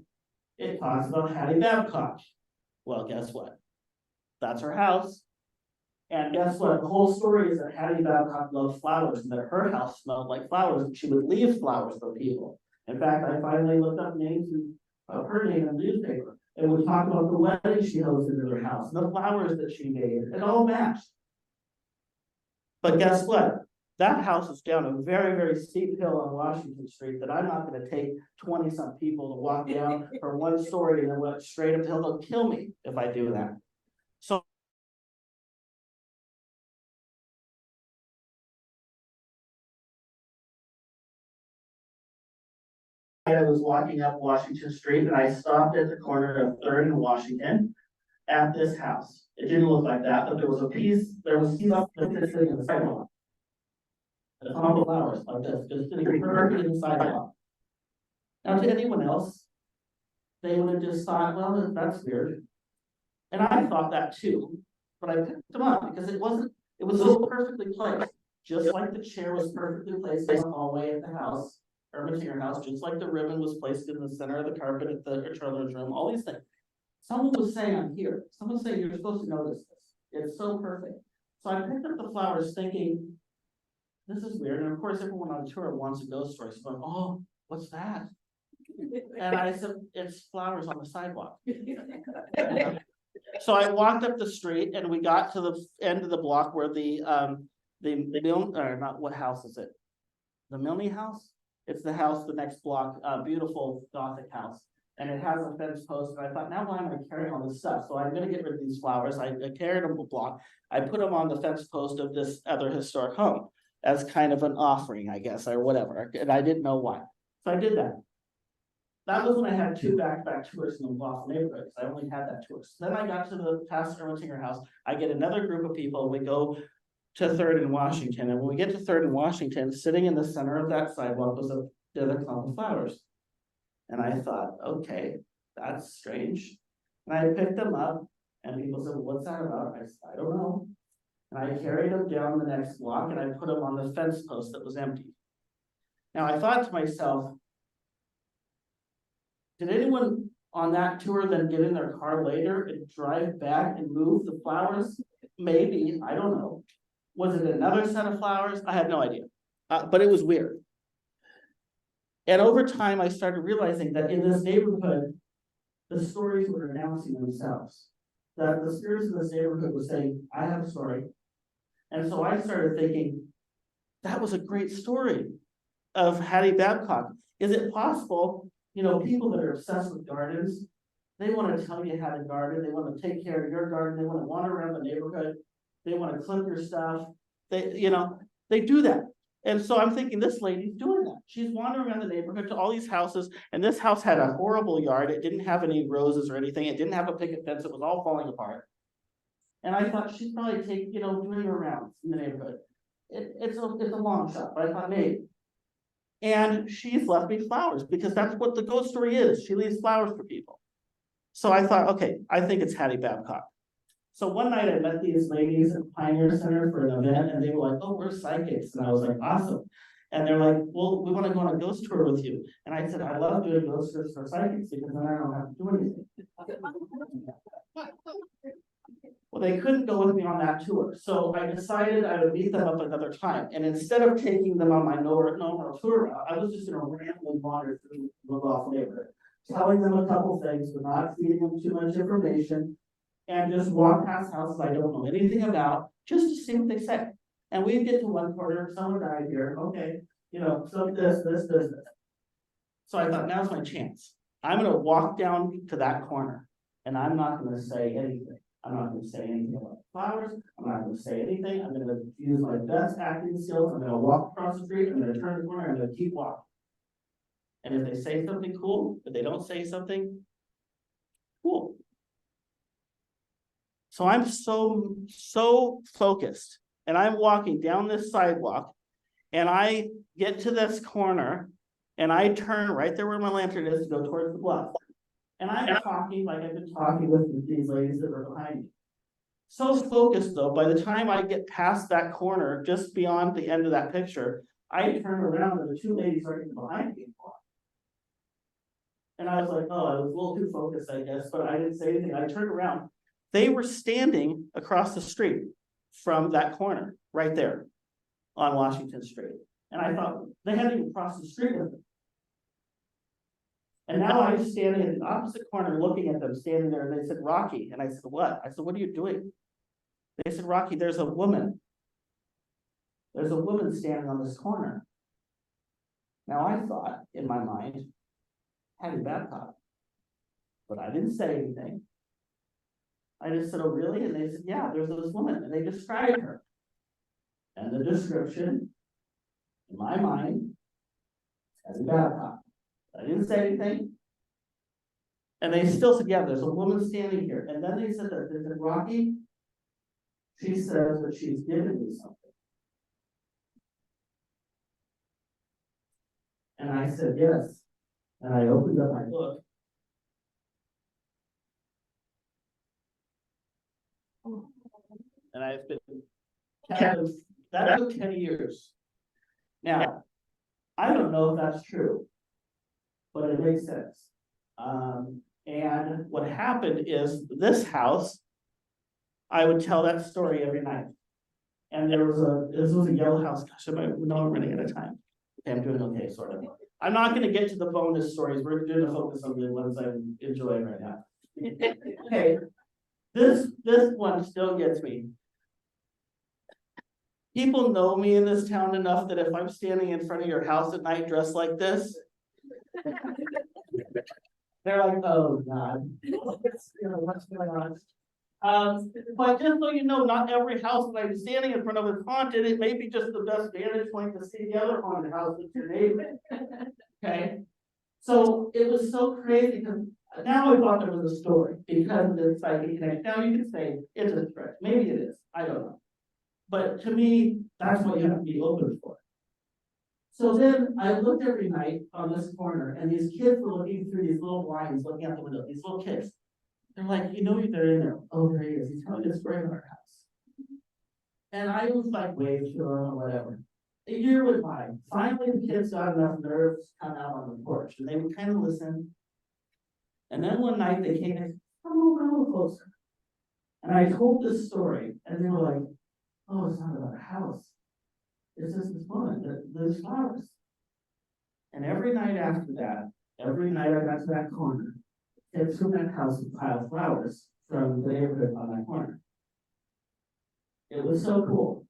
it talks about Hattie Babcock. Well, guess what? That's her house. And guess what? The whole story is that Hattie Babcock loved flowers and that her house smelled like flowers and she would leave flowers for people. In fact, I finally looked up names of her name in the newspaper. And we talked about the wedding she hosted in her house, the flowers that she made, it all matched. But guess what? That house is down a very, very steep hill on Washington Street that I'm not gonna take 20-some people to walk down for one story and then walk straight up the hill. They'll kill me if I do that. So I was walking up Washington Street and I stopped at the corner of 3rd and Washington at this house. It didn't look like that, but there was stuff that's sitting in the sidewalk. A clump of flowers like this, just sitting perfectly in the sidewalk. Now, to anyone else, they would have just thought, well, that's weird. And I thought that too, but I picked them up because it was so perfectly placed. Just like the chair was perfectly placed in the hallway at the house, Ermatinger house, just like the ribbon was placed in the center of the carpet at the children's room, all these things. Someone was saying, I'm here. Someone was saying, you're supposed to notice this. It's so perfect. So I picked up the flowers thinking, this is weird. And of course, everyone on the tour wants a ghost story. So I'm like, oh, what's that? And I said, it's flowers on the sidewalk. So I walked up the street and we got to the end of the block where what house is it? The Milne house? It's the house, the next block, beautiful Gothic house. And it has a fence post. And I thought, now why am I carrying all this stuff? So I'm gonna get rid of these flowers. I carried them a block. I put them on the fence post of this other historic home as kind of an offering, I guess, or whatever. And I didn't know why. So I did that. That was when I had 2 back-to-back tours in the McLoughlin neighborhood, because I only had that tour. So then I got to the past Ermatinger house. I get another group of people. We go to 3rd and Washington. And when we get to 3rd and Washington, sitting in the center of that sidewalk was a clump of flowers. And I thought, okay, that's strange. And I picked them up and people said, well, what's that about? I said, I don't know. And I carried them down the next block and I put them on the fence post that was empty. Now I thought to myself, did anyone on that tour then get in their car later and drive back and move the flowers? Maybe, I don't know. Was it another set of flowers? I had no idea, but it was weird. And over time, I started realizing that in this neighborhood, the stories were announcing themselves. That the spirits in this neighborhood were saying, I have a story. And so I started thinking, that was a great story of Hattie Babcock. Is it possible, people that are obsessed with gardens, they want to tell you how to garden, they want to take care of your garden, they want to wander around the neighborhood, they want to clip your stuff, they do that. And so I'm thinking this lady's doing that. She's wandering around the neighborhood to all these houses, and this house had a horrible yard. It didn't have any roses or anything. It didn't have a picket fence. It was all falling apart. And I thought she's probably doing her rounds in the neighborhood. It's a long shot, but I thought maybe. And she's left me flowers because that's what the ghost story is. She leaves flowers for people. So I thought, okay, I think it's Hattie Babcock. So one night I met these ladies at Pioneer Center for an event and they were like, oh, we're psychics. And I was like, awesome. And they're like, well, we want to go on a ghost tour with you. And I said, I love doing ghost tours for psychics because then I don't have to do anything. Well, they couldn't go with me on that tour. So I decided I would meet them up another time. And instead of taking them on my normal tour route, I was just going to randomly wander through the McLoughlin neighborhood, telling them a couple things, but not feeding them too much information. And just walk past houses I don't know anything about, just to see what they say. And we'd get to one corner, someone died here, okay, so this. So I thought, now's my chance. I'm gonna walk down to that corner, and I'm not gonna say anything. I'm not gonna say anything about flowers, I'm not gonna say anything, I'm gonna use my best acting skills, I'm gonna walk across the street, I'm gonna turn the corner, I'm gonna keep walking. And if they say something cool, if they don't say something, cool. So I'm so focused and I'm walking down this sidewalk and I get to this corner and I turn right there where my lantern is to go towards the bluff. And I'm talking like I've been talking with these ladies that were behind me. So focused though, by the time I get past that corner, just beyond the end of that picture, I turn around and the 2 ladies right behind me. And I was like, oh, I was a little too focused, I guess, but I didn't say anything. I turned around. They were standing across the street from that corner, right there on Washington Street. And I thought, they hadn't even crossed the street with me. And now I'm standing in the opposite corner looking at them, standing there, and they said, Rocky, and I said, what? I said, what are you doing? They said, Rocky, there's a woman. There's a woman standing on this corner. Now I thought, in my mind, Hattie Babcock. But I didn't say anything. I just said, oh, really? And they said, yeah, there's this woman, and they described her. And the description, in my mind, Hattie Babcock. I didn't say anything. And they still said, yeah, there's a woman standing here. And then they said that, they said, Rocky, she says that she's given me something. And I said, yes. And I opened up my book. And I've been, that took 10 years. Now, I don't know if that's true, but it makes sense. And what happened is this house, I would tell that story every night. And this was a yellow house. Gosh, I'm running out of time. Okay, I'm doing okay, sort of. I'm not going to get to the bonus stories. We're going to focus on the ones I'm enjoying right now. Okay, this one still gets me. People know me in this town enough that if I'm standing in front of your house at night dressed like this, they're like, oh God, what's going on? But just so you know, not every house that I'm standing in front of is haunted. It may be just the best vantage point to see the other haunted house that's your neighbor. Okay, so it was so crazy because now I thought there was a story because of this psychic connection. Now you can say it's a stretch. Maybe it is. I don't know. But to me, that's what you have to be open for. So then I looked every night on this corner, and these kids were looking through these little blinds, looking out the window. These little kids. They're like, you know, they're in there. Oh, there he is. He's telling a story about our house. And I was like, wave to him or whatever. A year went by. Finally, the kids got enough nerve to come out on the porch, and they would kind of listen. And then one night they came in, come over a little closer. And I told this story, and they were like, oh, it's not about a house. It's just this woman, there's flowers. And every night after that, every night I got to that corner, kids from that house would pile flowers from the neighborhood on that corner. It was so cool.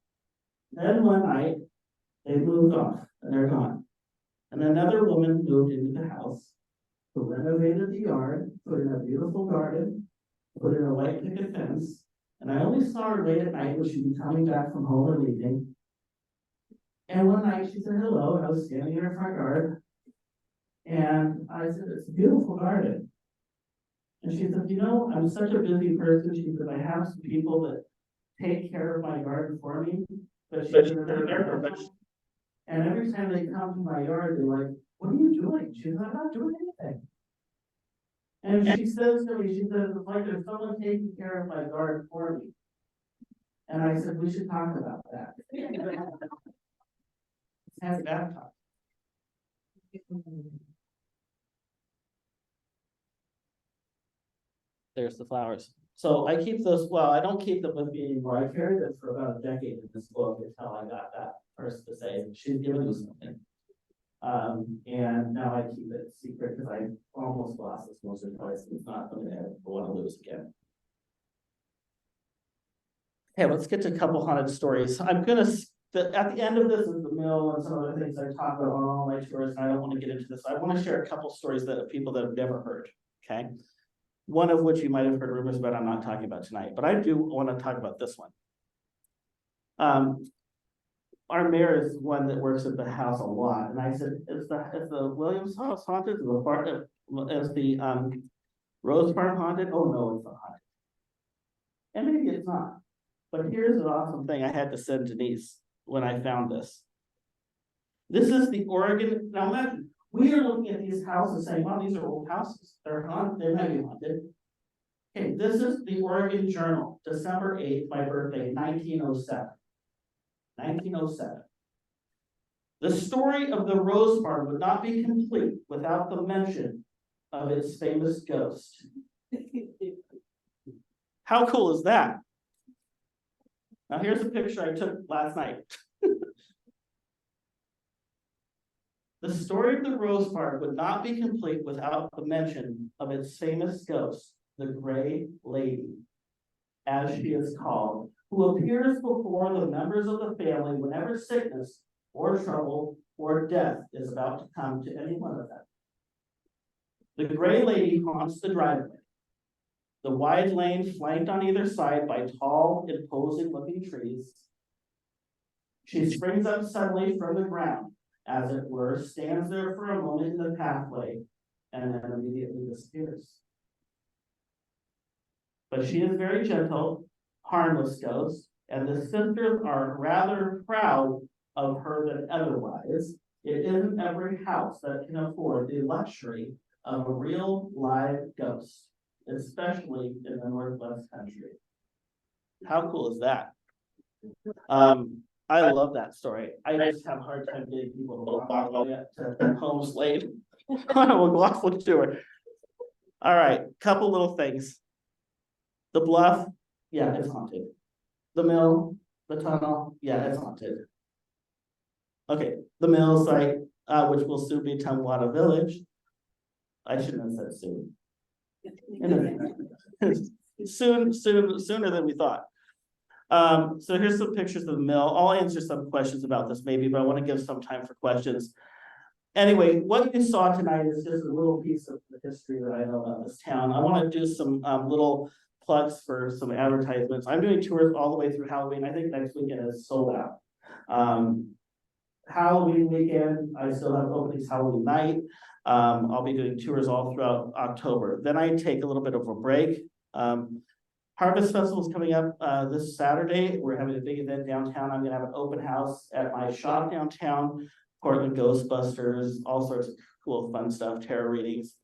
Then one night, they moved off, and they're gone. And another woman moved into the house, who renovated the yard, put in a beautiful garden, put in a white picket fence, and I only saw her late at night when she'd be coming back from home or leaving. And one night she said hello, and I was standing in her front yard. And I said, it's a beautiful garden. And she said, you know, I'm such a busy person. She said, I have some people that take care of my garden for me. But she said, they're there. And every time they come to my yard, they're like, what are you doing? She said, I'm not doing anything. And she says to me, she says, it's like there's someone taking care of my garden for me. And I said, we should talk about that. Has baptized. There's the flowers. So I keep those, well, I don't keep them with me anymore. I carried them for about a decade in this book until I got that person to say, she's giving me something. And now I keep it secret because I almost lost this once or twice. It's not something I want to lose again. Okay, let's get to a couple haunted stories. I'm gonna, at the end of this is the mill and some other things I talk about on all my tours, and I don't want to get into this. I want to share a couple stories that people that have never heard. Okay. One of which you might have heard rumors about, I'm not talking about tonight, but I do want to talk about this one. Our mayor is one that works at the house a lot, and I said, is the Williams house haunted? Is the Rose Farm haunted? Oh no, it's not haunted. And maybe it's not. But here's an awesome thing I had to send Denise when I found this. This is the Oregon. Now imagine, we are looking at these houses saying, well, these are old houses. They're haunted, they might be haunted. Okay, this is the Oregon Journal, December 8th, my birthday, 1907. 1907. The story of the Rose Farm would not be complete without the mention of its famous ghost. How cool is that? Now here's a picture I took last night. The story of the Rose Park would not be complete without the mention of its famous ghost, the Gray Lady, as she is called, who appears before the members of the family whenever sickness or trouble or death is about to come to any one of them. The Gray Lady haunts the driveway, the wide lane flanked on either side by tall, imposing-looking trees. She springs up suddenly from the ground, as it were, stands there for a moment in the pathway, and then immediately disappears. But she is very gentle, harmless ghost, and the sisters are rather proud of her than otherwise. It isn't every house that can afford the luxury of a real live ghost, especially in the Northwest country. How cool is that? I love that story. I just have a hard time getting people to walk all the way up to Home Slave on a McLoughlin tour. All right, couple little things. The bluff, yeah, it's haunted. The mill, the tunnel, yeah, it's haunted. Okay, the mill site, which will soon be Tumwada Village. I shouldn't have said soon. Sooner than we thought. So here's some pictures of the mill. I'll answer some questions about this maybe, but I want to give some time for questions. Anyway, what you saw tonight is just a little piece of the history that I know about this town. I want to do some little plugs for some advertisements. I'm doing tours all the way through Halloween. I think next weekend is sold out. Halloween weekend, I still have openings Halloween night. I'll be doing tours all throughout October. Then I take a little bit of a break. Harvest Festival is coming up this Saturday. We're having a big event downtown. I'm gonna have an open house at my shop downtown, Portland Ghostbusters, all sorts of cool fun stuff, tarot readings.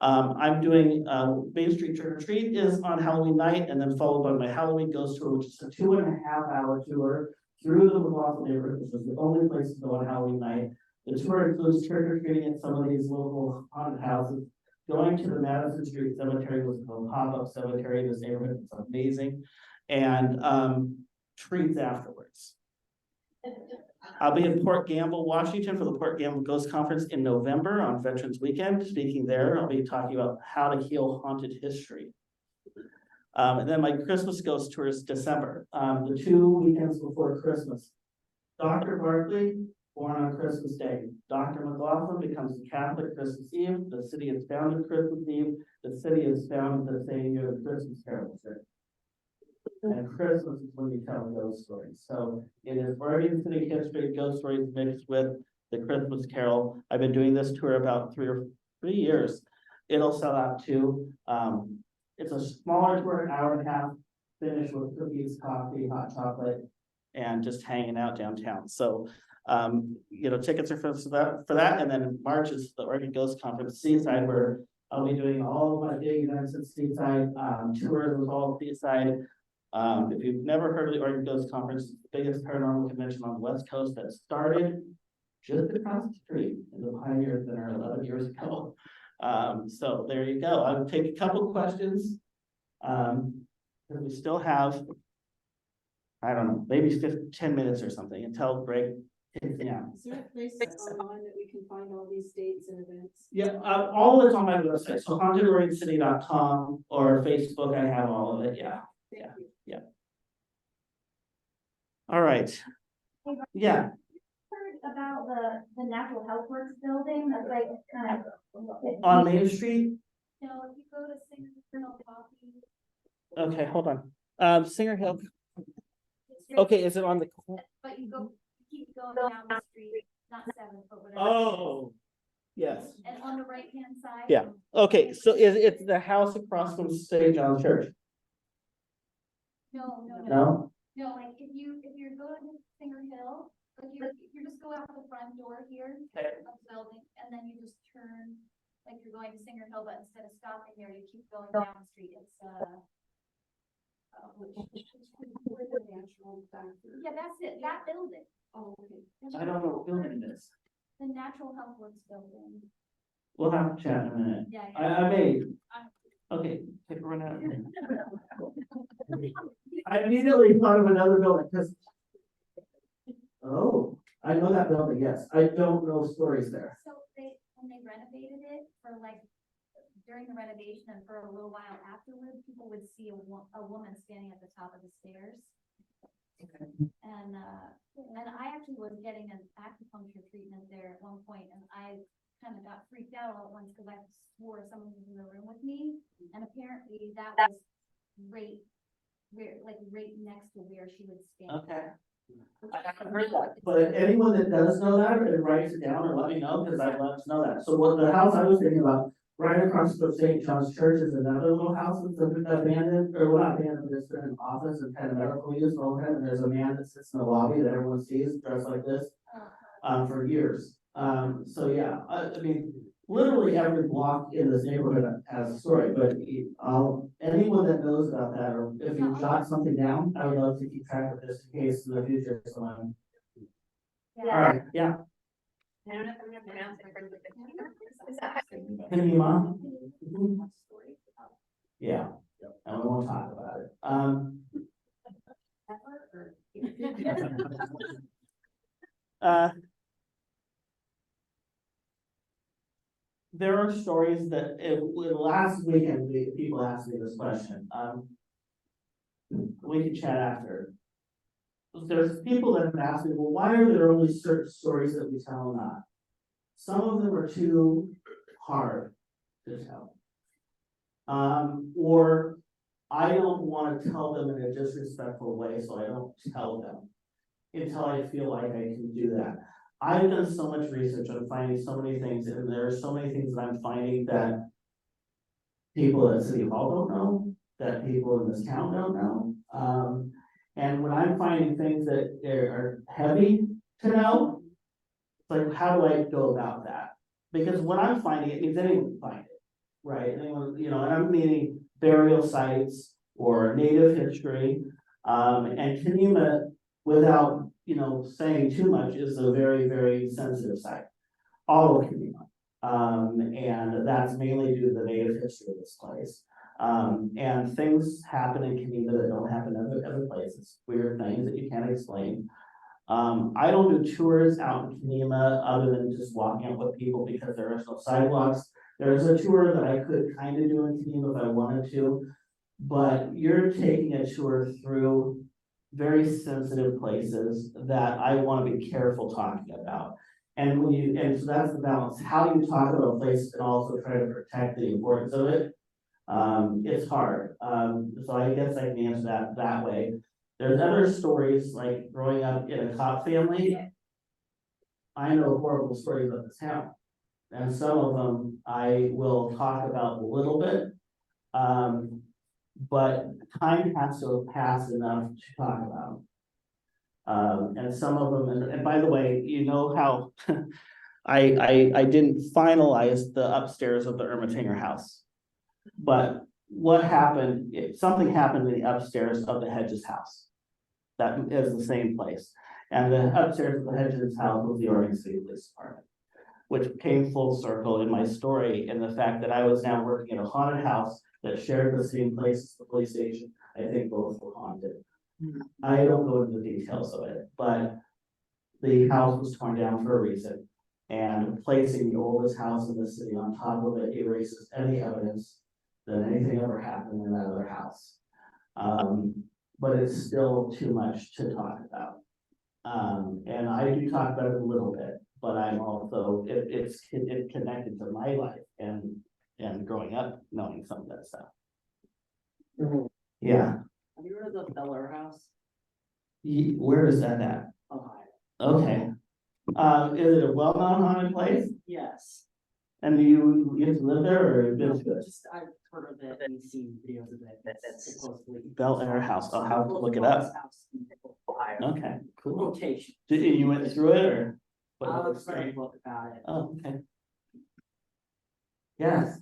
I'm doing Main Street Trick or Treat is on Halloween night, and then followed by my Halloween Ghost Tour, which is a 2.5-hour tour through the McLoughlin neighborhood, which is the only place to go on Halloween night. The tour includes trick or treating at some of these local haunted houses, going to the Madison Street Cemetery, which is a pop-up cemetery in this neighborhood. It's amazing, and treats afterwards. I'll be in Port Gamble, Washington for the Port Gamble Ghost Conference in November on Veterans Weekend. Speaking there, I'll be talking about how to heal haunted history. And then my Christmas Ghost Tour is December, the 2 weekends before Christmas. Dr. Barkley, born on Christmas Day. Dr. McLoughlin becomes a Catholic Christmas Eve. The city is founded Christmas Eve. The city is founded the same year the Christmas Carol was written. And Christmas is when we tell ghost stories. So it is Oregon City history, ghost stories mixed with the Christmas Carol. I've been doing this tour about 3 years. It'll sell out too. It's a smaller tour, 1.5 hours, finished with cookies, coffee, hot chocolate, and just hanging out downtown. So, tickets are for that. And then in March is the Oregon Ghost Conference Seaside, where I'll be doing all of my big events at Seaside, tours with all Seaside. If you've never heard of the Oregon Ghost Conference, it's the biggest paranormal convention on the West Coast that started just across the street in the Pioneer Center 11 years ago. So there you go. I'll take a couple questions. Because we still have, I don't know, maybe 10 minutes or something until Greg takes me out. Is there a place online that we can find all these dates and events? Yeah, all of it's on my website. So hauntedoregoncity.com or Facebook, I have all of it. Yeah. Thank you. All right. Yeah. Heard about the Natural Health Works building, that's like kind of. On Main Street. You know, if you go to Singer Hill Coffee. Okay, hold on. Singer Hill. Okay, is it on the? But you keep going down the street, not 7th, but whatever. Oh, yes. And on the right-hand side. Yeah. Okay, so it's the house across from St. John's Church? No, like if you're going to Singer Hill, like you just go out the front door here Okay. of the building, and then you just turn, like you're going to Singer Hill, but instead of stopping there, you keep going down the street. It's yeah, that's it, that building. Oh, okay. I don't know what building it is. The Natural Health Works building. We'll have to chat in a minute. Yeah. I may. Okay, take a run out. I immediately thought of another building because. Oh, I know that building, yes. I don't know stories there. So when they renovated it for like, during the renovation and for a little while afterward, people would see a woman standing at the top of the stairs. And I actually was getting an acupuncture treatment there at one point, and I kind of got freaked out all at once because I swore someone was in the room with me, and apparently that was right next to where she would stand. Okay. I haven't heard that, but anyone that does know that, and writes it down or let me know, because I'd love to know that. So what the house I was thinking about, right across from St. John's Church is another little house that's abandoned, or well, not abandoned, but it's been an office and kind of medical use all the time, and there's a man that sits in the lobby that everyone sees dressed like this, for years. So yeah, I mean, literally every block in this neighborhood has a story, but anyone that knows about that, or if you jot something down, I would love to keep track of this in case in the future someone. All right, yeah. I don't know if I'm gonna pronounce it correctly, but is that? Can you, Mom? Yeah, and we won't talk about it. There are stories that, last weekend, people asked me this question, we can chat after. There's people that have asked me, well, why are there only certain stories that we tell and not? Some of them are too hard to tell. Or I don't want to tell them in a disrespectful way, so I don't tell them until I feel like I can do that. I've done so much research on finding so many things, and there are so many things that I'm finding that people at City Hall don't know, that people in this town don't know. And when I'm finding things that are heavy to know, it's like, how do I go about that? Because when I'm finding it means anyone can find it, right? Anyone, and I'm meaning burial sites or native history, and Kenema, without saying too much, is a very, very sensitive site. All of Kenema, and that's mainly due to the native history of this place. And things happen in Kenema that don't happen in other places. Weird things that you can't explain. I don't do tours out in Kenema other than just walking out with people because there are no sidewalks. There's a tour that I could kind of do in Kenema if I wanted to, but you're taking a tour through very sensitive places that I want to be careful talking about. And so that's the balance. How do you talk about a place and also try to protect the importance of it? It's hard. So I guess I can answer that way. There's other stories like growing up in a cop family. I know horrible stories about this town, and some of them I will talk about a little bit. But time has to pass enough to talk about. And some of them, and by the way, you know how I didn't finalize the upstairs of the Ermatinger house. But what happened, something happened in the upstairs of the Hedges house. That is the same place. And the upstairs of the Hedges house was the Oregon City Police Department, which came full circle in my story, and the fact that I was now working in a haunted house that shared the same place as the police station. I think both were haunted. I don't go into the details of it, but the house was torn down for a reason, and placing the oldest house in the city on top of it erases any evidence that anything ever happened in that other house. But it's still too much to talk about. And I do talk about it a little bit, but I'm also, it's connected to my life and growing up knowing some of that stuff. Yeah. Have you heard of the Bel-Air house? Where is that at? Ohio. Okay. Is it a well-known haunted place? Yes. And do you used to live there or been to it? Just, I've heard of it and seen videos of it. That's supposedly. Bel-Air house. I'll have to look it up. House in Ohio. Okay, cool. Location. You went through it or? I'll explain a book about it. Oh, okay. Yes,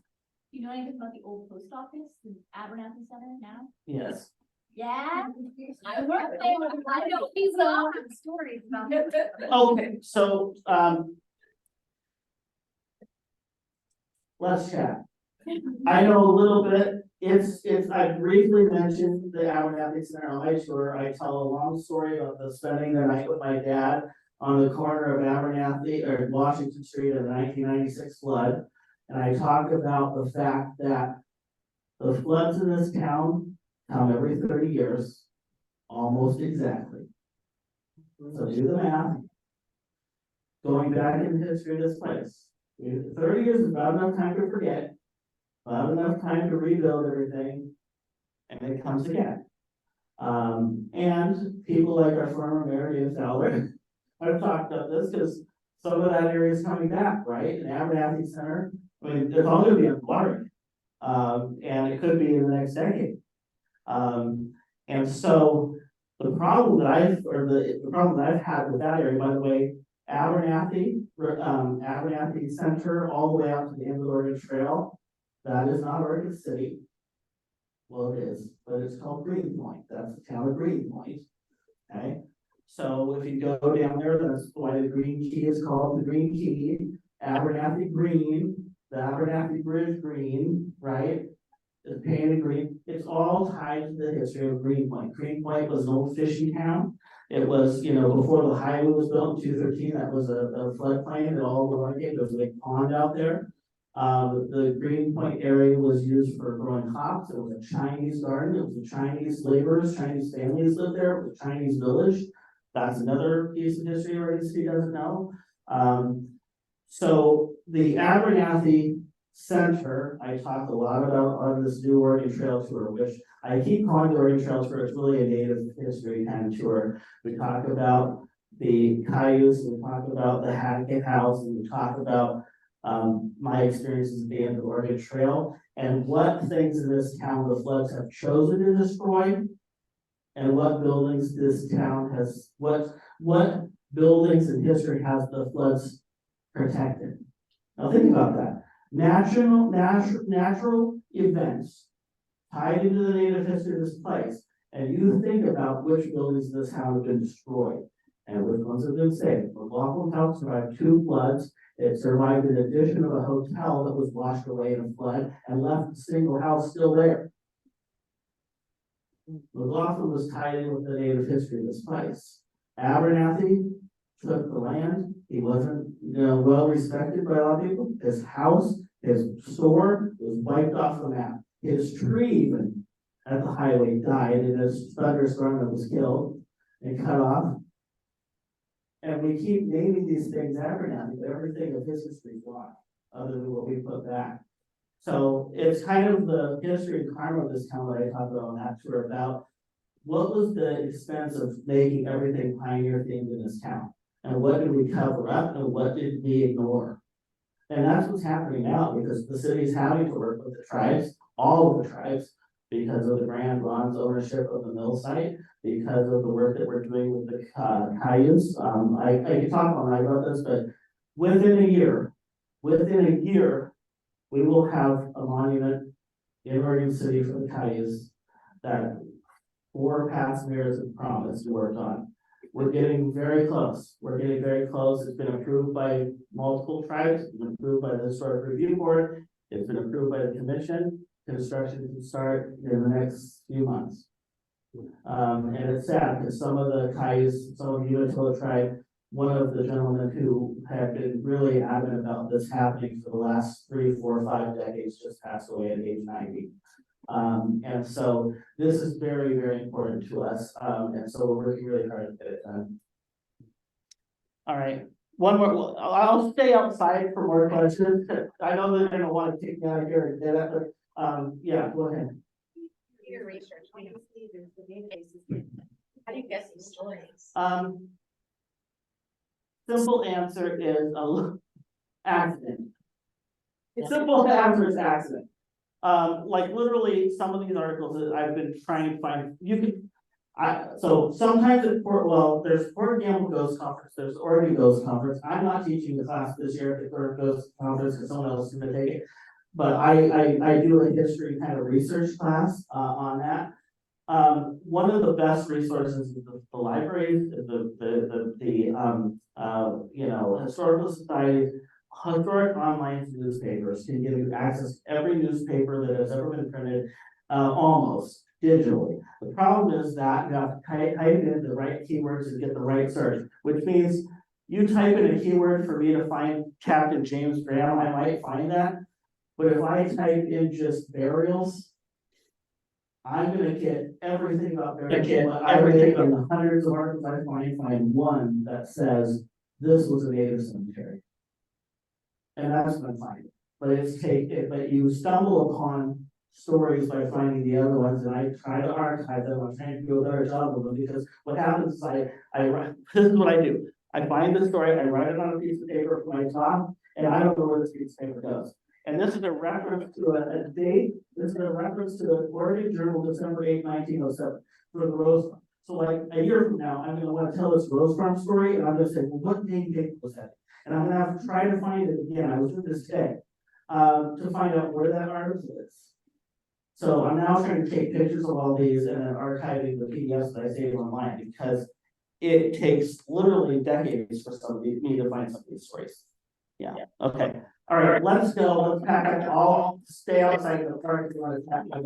Do you know anything about the old post office, the Abernathy Center now? yes. Yeah. I work there. I know these stories about it. Okay, so, let's chat. I know a little bit, I briefly mentioned the Abernathy Center on my tour. I tell a long story about the spending the night with my dad on the corner of Abernathy or Washington Street in the 1996 flood. And I talk about the fact that the floods in this town come every 30 years, almost exactly. So do the math. Going back in the history of this place, 30 years is about enough time to forget, about enough time to rebuild everything, and it comes again. And people like our former mayor, Ian Fowler, I've talked about this because some of that area is coming back, right? In Abernathy Center, I mean, it's all gonna be underwater. And it could be in the next decade. And so the problem that the problem that I've had with that area, by the way, Abernathy Center, all the way out to the end of the Oregon Trail, that is not Oregon City. Well, it is, but it's called Greenpoint. That's the town of Greenpoint. Okay, so if you go down there, that's why the Green Key is called the Green Key. Abernathy Green, the Abernathy Bridge Green, right? The painted green. It's all tied to the history of Greenpoint. Greenpoint was an old fishing town. It was, before the highway was built in 213, that was a floodplain that all the water came. There was a big pond out there. The Greenpoint area was used for growing hops. It was a Chinese garden. It was a Chinese laborers, Chinese families lived there. It was a Chinese village. That's another piece of history Oregon City doesn't know. So the Abernathy Center, I talked a lot about on this new Oregon Trail tour, which I keep calling the Oregon Trail tour. It's really a native history kind of tour. We talk about the Cayuse, we talk about the Hackett House, and we talk about my experiences at the end of the Oregon Trail and what things in this town the floods have chosen to destroy, and what buildings this town has, what buildings in history has the floods protected. Now think about that. Natural events tied into the native history of this place, and you think about which buildings in this town have been destroyed and which ones have been saved. McLoughlin House survived 2 floods. It survived an addition of a hotel that was washed away in a flood and left a single house still there. McLoughlin was tied in with the native history of this place. Abernathy took the land. He wasn't, well respected by a lot of people. His house, his store was wiped off the map. His tree even at the highway died in a thunderstorm that was killed and cut off. And we keep naming these things Abernathy, but everything of his history is gone, other than what we put back. So it's kind of the history and karma of this town that I talked about on that tour, about what was the expense of making everything pioneer themed in this town, and what did we cover up and what did we ignore. And that's what's happening now, because the city's having to work with the tribes, all of the tribes, because of the Grand Ron's ownership of the mill site, because of the work that we're doing with the Cayuse. I can talk all night about this, but within a year, we will have a monument in Oregon City for the Cayuse that 4 past mayors have promised to work on. We're getting very close. It's been approved by multiple tribes. It's been approved by the Historic Review Board. It's been approved by the commission. Construction can start in the next few months. And it's sad because some of the Cayuse, some of the Umatilla tribe, one of the gentlemen who had been really adamant about this happening for the last 3, 4, 5 decades just passed away at age 90. And so this is very, very important to us. And so we're working really hard to get it done. All right. One more, I'll stay outside for more questions. I know they're gonna want to take me out of here and get it, but yeah, go ahead. Your research, when you see the databases, how do you guess these stories? Simple answer is accident. Simple answer is accident. Like literally some of these articles that I've been trying to find, so sometimes at there's Port Gamble Ghost Conference, there's Oregon Ghost Conference. I'm not teaching the class this year at the Oregon Ghost Conference because someone else is gonna take it. But I do a history kind of research class on that. One of the best resources is the libraries, historical societies, historic online newspapers can give you access to every newspaper that has ever been printed, almost digitally. The problem is that you have to type in the right keywords and get the right search, which means you type in a keyword for me to find Captain James Graham, I might find that. But if I type in just burials, I'm gonna get everything about burials. I would take in the hundreds of articles I find one that says this was a native cemetery. And that's what I'm finding. But you stumble upon stories by finding the other ones, and I try to archive them. I'm trying to do a better job of them, because what happens is I write, this is what I do. I find the story, I write it on a piece of paper for my talk, and I don't know where this piece of paper goes. And this is a reference to a date, this is a reference to the Oregon Journal, December 8, 1907, for the Rose Farm. So like a year from now, I'm gonna wanna tell this Rose Farm story, and I'm gonna say, well, what name date was that? And I'm gonna have to try to find it again, I was doing this today, to find out where that article is. So I'm now trying to take pictures of all these and then archiving the PDFs that I save online, because it takes literally decades for me to find some of these stories. Yeah, okay. All right, let's go. Let's pack up all, stay outside the park if you want to pack up.